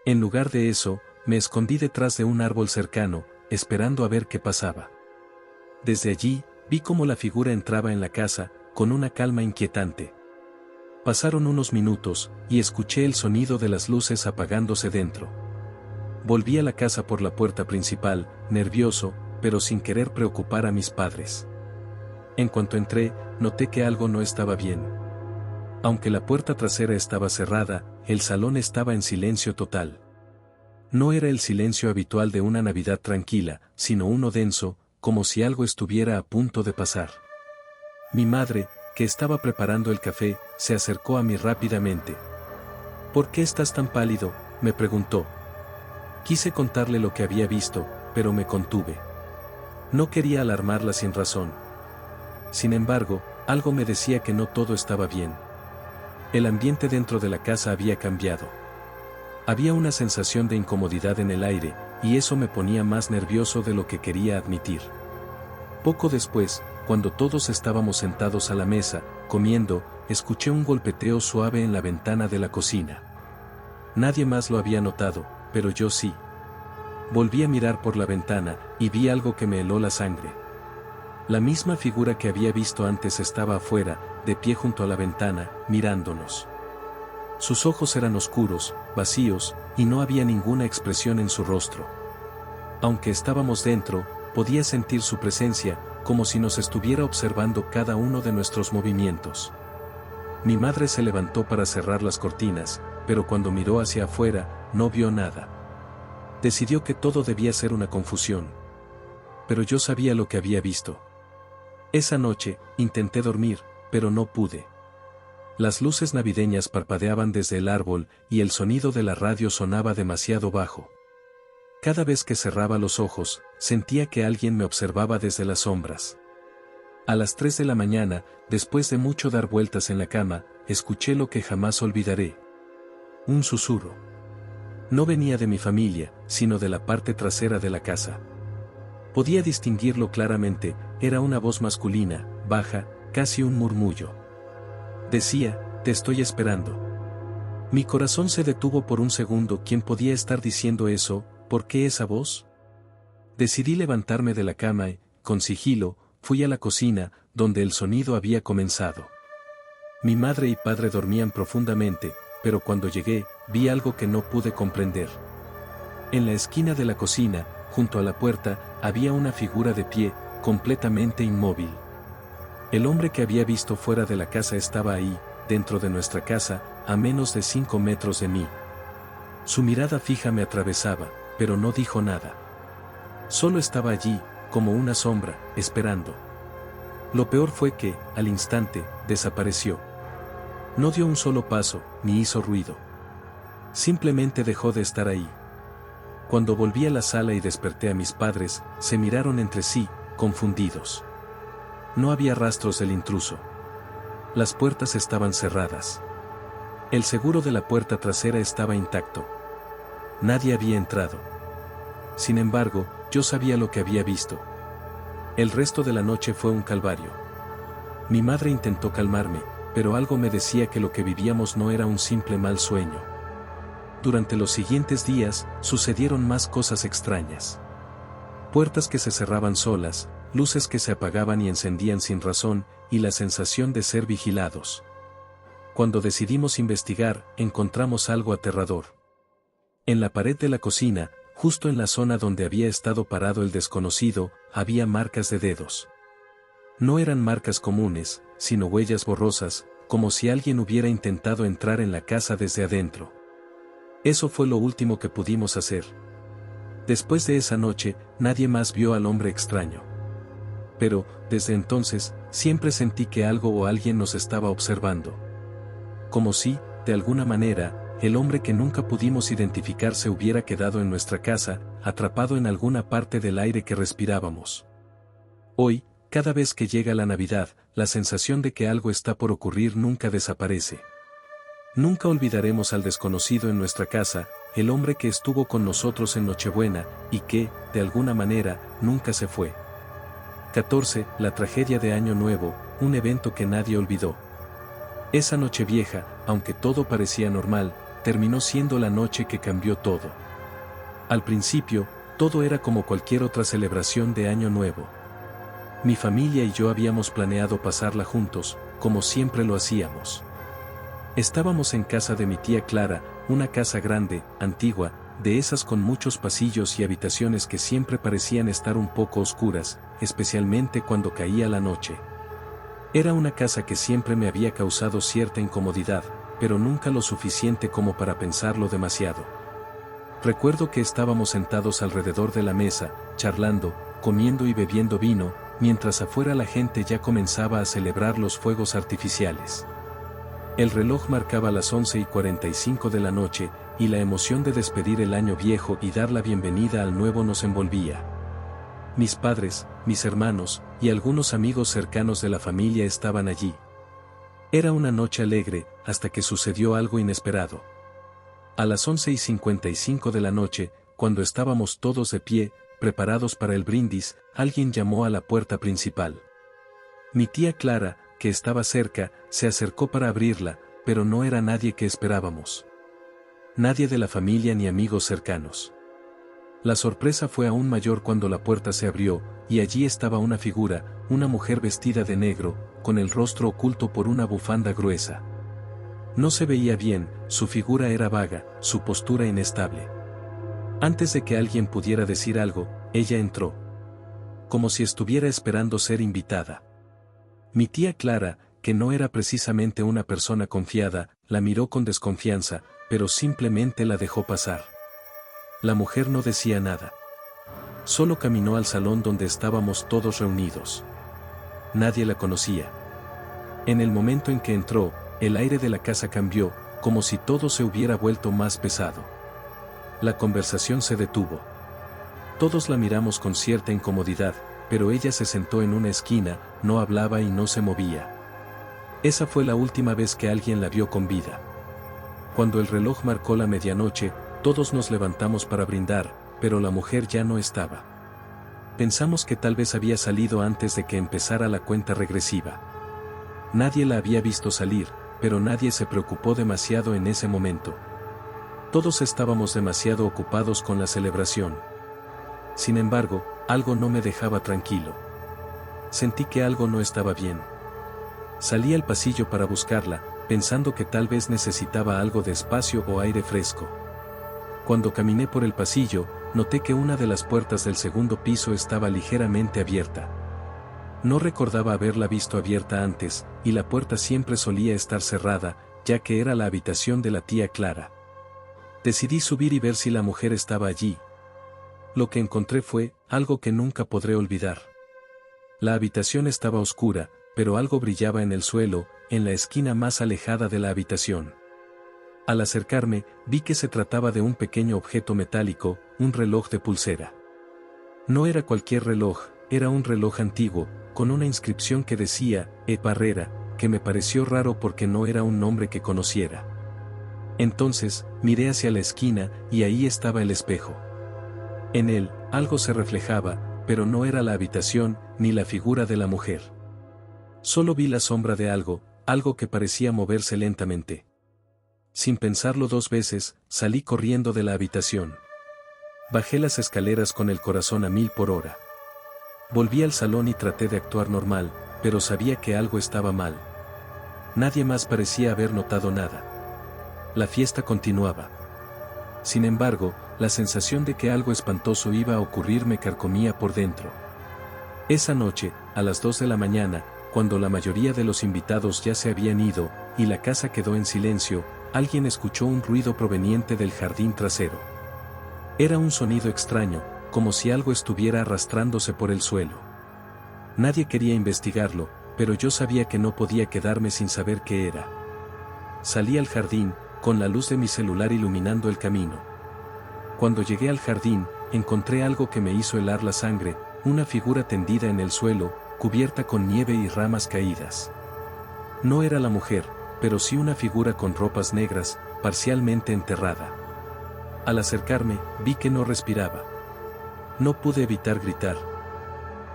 En lugar de eso, me escondí detrás de un árbol cercano, esperando a ver qué pasaba. Desde allí, vi cómo la figura entraba en la casa, con una calma inquietante. Pasaron unos minutos, y escuché el sonido de las luces apagándose dentro. Volví a la casa por la puerta principal, nervioso, pero sin querer preocupar a mis padres. En cuanto entré, noté que algo no estaba bien. Aunque la puerta trasera estaba cerrada, el salón estaba en silencio total. No era el silencio habitual de una Navidad tranquila, sino uno denso, como si algo estuviera a punto de pasar. Mi madre, que estaba preparando el café, se acercó a mí rápidamente. ¿Por qué estás tan pálido?, me preguntó. Quise contarle lo que había visto, pero me contuve. No quería alarmarla sin razón. Sin embargo, algo me decía que no todo estaba bien. El ambiente dentro de la casa había cambiado. Había una sensación de incomodidad en el aire, y eso me ponía más nervioso de lo que quería admitir. Poco después, cuando todos estábamos sentados a la mesa, comiendo, escuché un golpeteo suave en la ventana de la cocina. Nadie más lo había notado, pero yo sí. Volví a mirar por la ventana, y vi algo que me heló la sangre. La misma figura que había visto antes estaba afuera, de pie junto a la ventana, mirándonos. Sus ojos eran oscuros, vacíos, y no había ninguna expresión en su rostro. Aunque estábamos dentro, podía sentir su presencia, como si nos estuviera observando cada uno de nuestros movimientos. Mi madre se levantó para cerrar las cortinas, pero cuando miró hacia afuera, no vio nada. Decidió que todo debía ser una confusión. Pero yo sabía lo que había visto. Esa noche, intenté dormir, pero no pude. Las luces navideñas parpadeaban desde el árbol y el sonido de la radio sonaba demasiado bajo. Cada vez que cerraba los ojos, sentía que alguien me observaba desde las sombras. A las 3 de la mañana, después de mucho dar vueltas en la cama, escuché lo que jamás olvidaré. Un susurro. No venía de mi familia, sino de la parte trasera de la casa. Podía distinguirlo claramente, era una voz masculina, baja, casi un murmullo. Decía, te estoy esperando. Mi corazón se detuvo por un segundo. ¿Quién podía estar diciendo eso? ¿Por qué esa voz? Decidí levantarme de la cama y, con sigilo, fui a la cocina, donde el sonido había comenzado. Mi madre y padre dormían profundamente, pero cuando llegué, vi algo que no pude comprender. En la esquina de la cocina, junto a la puerta, había una figura de pie, completamente inmóvil. El hombre que había visto fuera de la casa estaba ahí, dentro de nuestra casa, a menos de 5 metros de mí. Su mirada fija me atravesaba, pero no dijo nada. Solo estaba allí, como una sombra, esperando. Lo peor fue que, al instante, desapareció. No dio un solo paso, ni hizo ruido. Simplemente dejó de estar ahí. Cuando volví a la sala y desperté a mis padres, se miraron entre sí, confundidos. No había rastros del intruso. Las puertas estaban cerradas. El seguro de la puerta trasera estaba intacto. Nadie había entrado. Sin embargo, yo sabía lo que había visto. El resto de la noche fue un calvario. Mi madre intentó calmarme, pero algo me decía que lo que vivíamos no era un simple mal sueño. Durante los siguientes días, sucedieron más cosas extrañas. Puertas que se cerraban solas, luces que se apagaban y encendían sin razón, y la sensación de ser vigilados. Cuando decidimos investigar, encontramos algo aterrador. En la pared de la cocina, justo en la zona donde había estado parado el desconocido, había marcas de dedos. No eran marcas comunes, sino huellas borrosas, como si alguien hubiera intentado entrar en la casa desde adentro. Eso fue lo último que pudimos hacer. Después de esa noche, nadie más vio al hombre extraño. Pero, desde entonces, siempre sentí que algo o alguien nos estaba observando. Como si, de alguna manera, el hombre que nunca pudimos identificar se hubiera quedado en nuestra casa, atrapado en alguna parte del aire que respirábamos. Hoy, cada vez que llega la Navidad, la sensación de que algo está por ocurrir nunca desaparece. Nunca olvidaremos al desconocido en nuestra casa, el hombre que estuvo con nosotros en Nochebuena, y que, de alguna manera, nunca se fue. 14. La tragedia de Año Nuevo, un evento que nadie olvidó. Esa Nochevieja, aunque todo parecía normal, terminó siendo la noche que cambió todo. Al principio, todo era como cualquier otra celebración de Año Nuevo. Mi familia y yo habíamos planeado pasarla juntos, como siempre lo hacíamos. Estábamos en casa de mi tía Clara, una casa grande, antigua, de esas con muchos pasillos y habitaciones que siempre parecían estar un poco oscuras, especialmente cuando caía la noche. Era una casa que siempre me había causado cierta incomodidad, pero nunca lo suficiente como para pensarlo demasiado. Recuerdo que estábamos sentados alrededor de la mesa, charlando, comiendo y bebiendo vino, mientras afuera la gente ya comenzaba a celebrar los fuegos artificiales. El reloj marcaba las 11:45 de la noche, y la emoción de despedir el año viejo y dar la bienvenida al nuevo nos envolvía. Mis padres, mis hermanos, y algunos amigos cercanos de la familia estaban allí. Era una noche alegre, hasta que sucedió algo inesperado. A las 11:55 de la noche, cuando estábamos todos de pie, preparados para el brindis, alguien llamó a la puerta principal. Mi tía Clara, que estaba cerca, se acercó para abrirla, pero no era nadie que esperábamos. Nadie de la familia ni amigos cercanos. La sorpresa fue aún mayor cuando la puerta se abrió, y allí estaba una figura, una mujer vestida de negro, con el rostro oculto por una bufanda gruesa. No se veía bien, su figura era vaga, su postura inestable. Antes de que alguien pudiera decir algo, ella entró. como si estuviera esperando ser invitada. Mi tía Clara, que no era precisamente una persona confiada, la miró con desconfianza, pero simplemente la dejó pasar. La mujer no decía nada. Solo caminó al salón donde estábamos todos reunidos. Nadie la conocía. En el momento en que entró, el aire de la casa cambió, como si todo se hubiera vuelto más pesado. La conversación se detuvo. Todos la miramos con cierta incomodidad, pero ella se sentó en una esquina, no hablaba y no se movía. Esa fue la última vez que alguien la vio con vida. Cuando el reloj marcó la medianoche, todos nos levantamos para brindar, pero la mujer ya no estaba. Pensamos que tal vez había salido antes de que empezara la cuenta regresiva. Nadie la había visto salir, pero nadie se preocupó demasiado en ese momento. Todos estábamos demasiado ocupados con la celebración. Sin embargo, algo no me dejaba tranquilo. Sentí que algo no estaba bien. Salí al pasillo para buscarla, pensando que tal vez necesitaba algo de espacio o aire fresco. Cuando caminé por el pasillo, noté que una de las puertas del segundo piso estaba ligeramente abierta. No recordaba haberla visto abierta antes, y la puerta siempre solía estar cerrada, ya que era la habitación de la tía Clara. Decidí subir y ver si la mujer estaba allí. Lo que encontré fue algo que nunca podré olvidar. La habitación estaba oscura, pero algo brillaba en el suelo, en la esquina más alejada de la habitación. Al acercarme, vi que se trataba de un pequeño objeto metálico, un reloj de pulsera. No era cualquier reloj, era un reloj antiguo, con una inscripción que decía, Barrera, que me pareció raro porque no era un nombre que conociera. Entonces, miré hacia la esquina, y ahí estaba el espejo. En él, algo se reflejaba, pero no era la habitación, ni la figura de la mujer. Solo vi la sombra de algo, algo que parecía moverse lentamente. Sin pensarlo dos veces, salí corriendo de la habitación. Bajé las escaleras con el corazón a 1000 por hora. Volví al salón y traté de actuar normal, pero sabía que algo estaba mal. Nadie más parecía haber notado nada. La fiesta continuaba. Sin embargo, la sensación de que algo espantoso iba a ocurrir me carcomía por dentro. Esa noche, a las 2 de la mañana, cuando la mayoría de los invitados ya se habían ido, y la casa quedó en silencio, alguien escuchó un ruido proveniente del jardín trasero. Era un sonido extraño, como si algo estuviera arrastrándose por el suelo. Nadie quería investigarlo, pero yo sabía que no podía quedarme sin saber qué era. Salí al jardín, con la luz de mi celular iluminando el camino. Cuando llegué al jardín, encontré algo que me hizo helar la sangre, una figura tendida en el suelo, cubierta con nieve y ramas caídas. No era la mujer, pero sí una figura con ropas negras, parcialmente enterrada. Al acercarme, vi que no respiraba. No pude evitar gritar.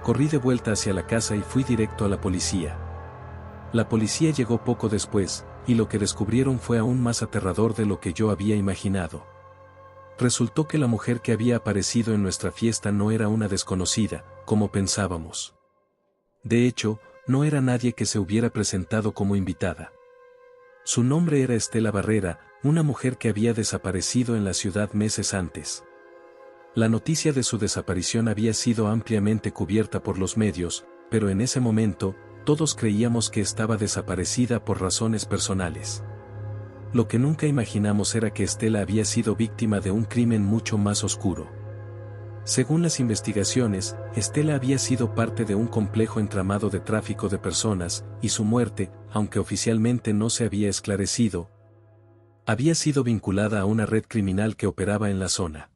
Corrí de vuelta hacia la casa y fui directo a la policía. La policía llegó poco después, y lo que descubrieron fue aún más aterrador de lo que yo había imaginado. Resultó que la mujer que había aparecido en nuestra fiesta no era una desconocida, como pensábamos. De hecho, no era nadie que se hubiera presentado como invitada. Su nombre era Estela Barrera, una mujer que había desaparecido en la ciudad meses antes. La noticia de su desaparición había sido ampliamente cubierta por los medios, pero en ese momento, todos creíamos que estaba desaparecida por razones personales. Lo que nunca imaginamos era que Estela había sido víctima de un crimen mucho más oscuro. Según las investigaciones, Estela había sido parte de un complejo entramado de tráfico de personas, y su muerte, aunque oficialmente no se había esclarecido, había sido vinculada a una red criminal que operaba en la zona.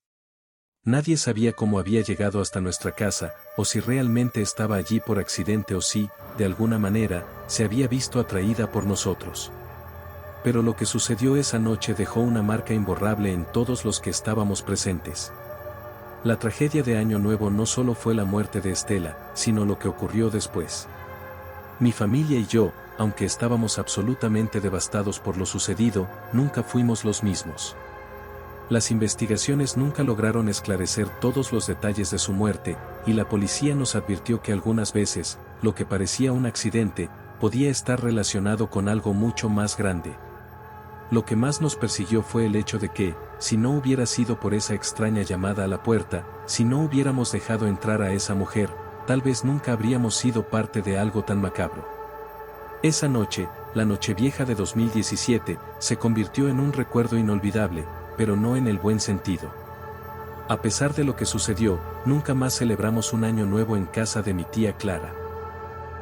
Nadie sabía cómo había llegado hasta nuestra casa, o si realmente estaba allí por accidente o si, de alguna manera, se había visto atraída por nosotros. Pero lo que sucedió esa noche dejó una marca imborrable en todos los que estábamos presentes. La tragedia de Año Nuevo no solo fue la muerte de Estela, sino lo que ocurrió después. Mi familia y yo, aunque estábamos absolutamente devastados por lo sucedido, nunca fuimos los mismos. Las investigaciones nunca lograron esclarecer todos los detalles de su muerte, y la policía nos advirtió que algunas veces, lo que parecía un accidente, podía estar relacionado con algo mucho más grande. Lo que más nos persiguió fue el hecho de que, si no hubiera sido por esa extraña llamada a la puerta, si no hubiéramos dejado entrar a esa mujer, tal vez nunca habríamos sido parte de algo tan macabro. Esa noche, la Nochevieja de 2017, se convirtió en un recuerdo inolvidable, pero no en el buen sentido. A pesar de lo que sucedió, nunca más celebramos un año nuevo en casa de mi tía Clara.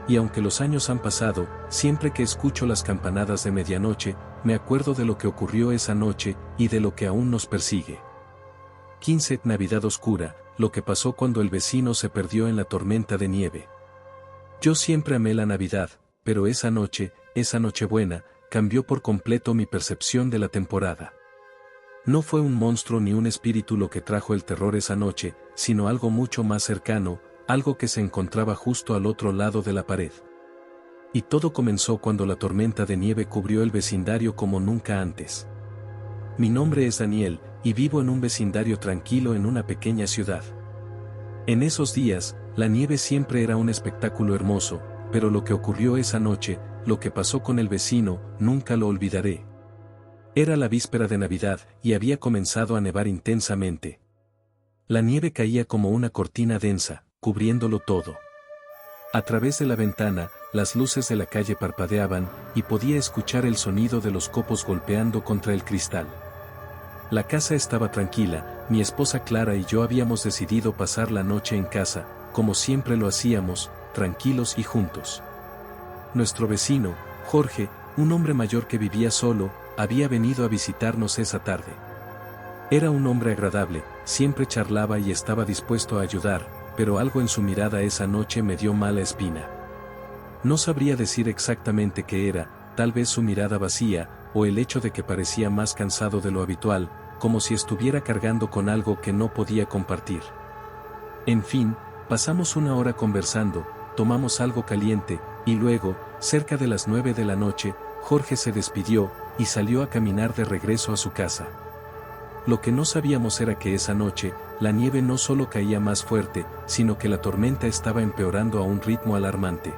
Y aunque los años han pasado, siempre que escucho las campanadas de medianoche, me acuerdo de lo que ocurrió esa noche y de lo que aún nos persigue. 15. Navidad oscura, lo que pasó cuando el vecino se perdió en la tormenta de nieve. Yo siempre amé la Navidad, pero esa Nochebuena, cambió por completo mi percepción de la temporada. No fue un monstruo ni un espíritu lo que trajo el terror esa noche, sino algo mucho más cercano, algo que se encontraba justo al otro lado de la pared. Y todo comenzó cuando la tormenta de nieve cubrió el vecindario como nunca antes. Mi nombre es Daniel, y vivo en un vecindario tranquilo en una pequeña ciudad. En esos días, la nieve siempre era un espectáculo hermoso, pero lo que ocurrió esa noche, lo que pasó con el vecino, nunca lo olvidaré. Era la víspera de Navidad, y había comenzado a nevar intensamente. La nieve caía como una cortina densa, cubriéndolo todo. A través de la ventana, las luces de la calle parpadeaban, y podía escuchar el sonido de los copos golpeando contra el cristal. La casa estaba tranquila, mi esposa Clara y yo habíamos decidido pasar la noche en casa, como siempre lo hacíamos, tranquilos y juntos. Nuestro vecino, Jorge, un hombre mayor que vivía solo, había venido a visitarnos esa tarde. Era un hombre agradable, siempre charlaba y estaba dispuesto a ayudar, pero algo en su mirada esa noche me dio mala espina. No sabría decir exactamente qué era, tal vez su mirada vacía, o el hecho de que parecía más cansado de lo habitual, como si estuviera cargando con algo que no podía compartir. En fin, pasamos una hora conversando, tomamos algo caliente, y luego, cerca de las 9 de la noche, Jorge se despidió, y salió a caminar de regreso a su casa. Lo que no sabíamos era que esa noche, la nieve no solo caía más fuerte, sino que la tormenta estaba empeorando a un ritmo alarmante.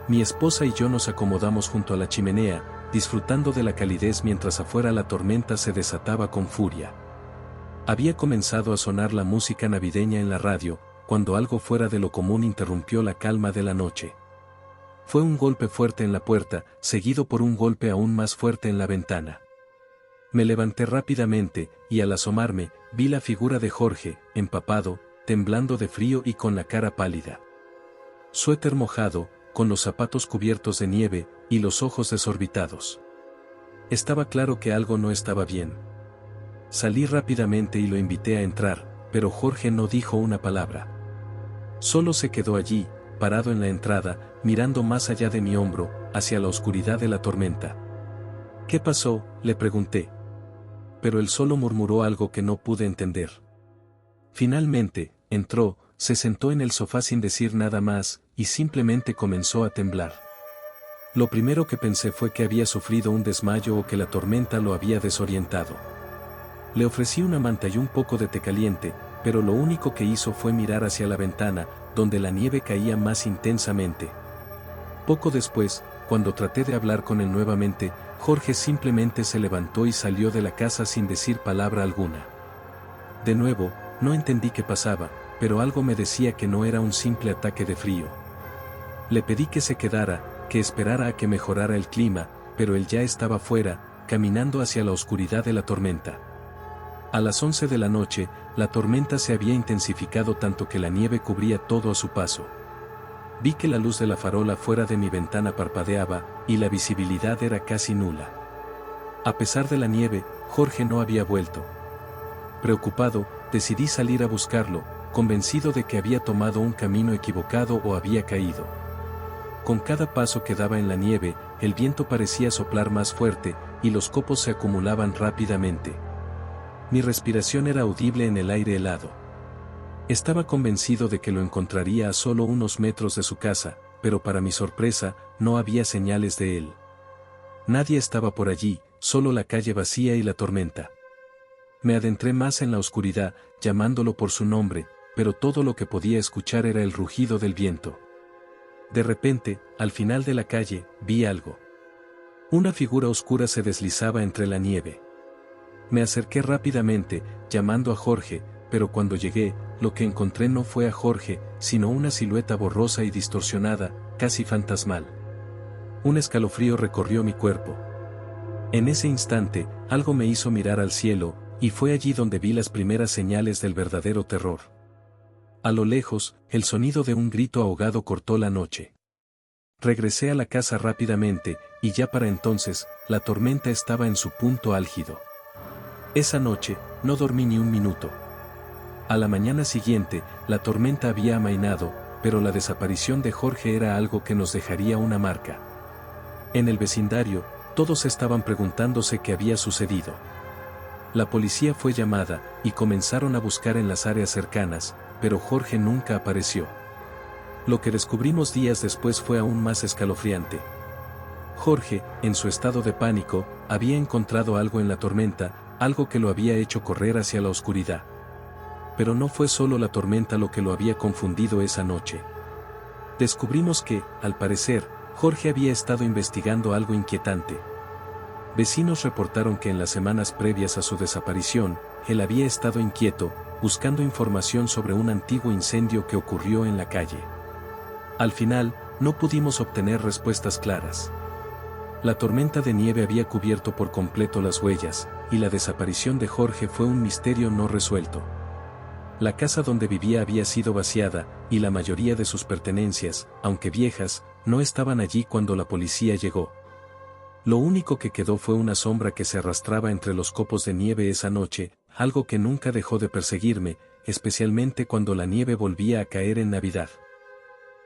Mi esposa y yo nos acomodamos junto a la chimenea, disfrutando de la calidez mientras afuera la tormenta se desataba con furia. Había comenzado a sonar la música navideña en la radio, cuando algo fuera de lo común interrumpió la calma de la noche. Fue un golpe fuerte en la puerta, seguido por un golpe aún más fuerte en la ventana. Me levanté rápidamente, y al asomarme, vi la figura de Jorge, empapado, temblando de frío y con la cara pálida. Suéter mojado, con los zapatos cubiertos de nieve, y los ojos desorbitados. Estaba claro que algo no estaba bien. Salí rápidamente y lo invité a entrar, pero Jorge no dijo una palabra. Solo se quedó allí, parado en la entrada, mirando más allá de mi hombro, hacia la oscuridad de la tormenta. ¿Qué pasó?, le pregunté. Pero él solo murmuró algo que no pude entender. Finalmente, entró, se sentó en el sofá sin decir nada más, y simplemente comenzó a temblar. Lo primero que pensé fue que había sufrido un desmayo o que la tormenta lo había desorientado. Le ofrecí una manta y un poco de té caliente, pero lo único que hizo fue mirar hacia la ventana, donde la nieve caía más intensamente. Poco después, cuando traté de hablar con él nuevamente, Jorge simplemente se levantó y salió de la casa sin decir palabra alguna. De nuevo, no entendí qué pasaba, pero algo me decía que no era un simple ataque de frío. Le pedí que se quedara, que esperara a que mejorara el clima, pero él ya estaba fuera, caminando hacia la oscuridad de la tormenta. A las 11 de la noche, la tormenta se había intensificado tanto que la nieve cubría todo a su paso. Vi que la luz de la farola fuera de mi ventana parpadeaba, y la visibilidad era casi nula. A pesar de la nieve, Jorge no había vuelto. Preocupado, decidí salir a buscarlo, convencido de que había tomado un camino equivocado o había caído. Con cada paso que daba en la nieve, el viento parecía soplar más fuerte, y los copos se acumulaban rápidamente. Mi respiración era audible en el aire helado. Estaba convencido de que lo encontraría a solo unos metros de su casa, pero para mi sorpresa, no había señales de él. Nadie estaba por allí, solo la calle vacía y la tormenta. Me adentré más en la oscuridad, llamándolo por su nombre, pero todo lo que podía escuchar era el rugido del viento. De repente, al final de la calle, vi algo. Una figura oscura se deslizaba entre la nieve. Me acerqué rápidamente, llamando a Jorge, pero cuando llegué, lo que encontré no fue a Jorge, sino una silueta borrosa y distorsionada, casi fantasmal. Un escalofrío recorrió mi cuerpo. En ese instante, algo me hizo mirar al cielo, y fue allí donde vi las primeras señales del verdadero terror. A lo lejos, el sonido de un grito ahogado cortó la noche. Regresé a la casa rápidamente, y ya para entonces, la tormenta estaba en su punto álgido. Esa noche, no dormí ni un minuto. A la mañana siguiente, la tormenta había amainado, pero la desaparición de Jorge era algo que nos dejaría una marca. En el vecindario, todos estaban preguntándose qué había sucedido. La policía fue llamada, y comenzaron a buscar en las áreas cercanas, pero Jorge nunca apareció. Lo que descubrimos días después fue aún más escalofriante. Jorge, en su estado de pánico, había encontrado algo en la tormenta, algo que lo había hecho correr hacia la oscuridad. Pero no fue solo la tormenta lo que lo había confundido esa noche. Descubrimos que, al parecer, Jorge había estado investigando algo inquietante. Vecinos reportaron que en las semanas previas a su desaparición, él había estado inquieto, buscando información sobre un antiguo incendio que ocurrió en la calle. Al final, no pudimos obtener respuestas claras. La tormenta de nieve había cubierto por completo las huellas, y la desaparición de Jorge fue un misterio no resuelto. La casa donde vivía había sido vaciada, y la mayoría de sus pertenencias, aunque viejas, no estaban allí cuando la policía llegó. Lo único que quedó fue una sombra que se arrastraba entre los copos de nieve esa noche, algo que nunca dejó de perseguirme, especialmente cuando la nieve volvía a caer en Navidad.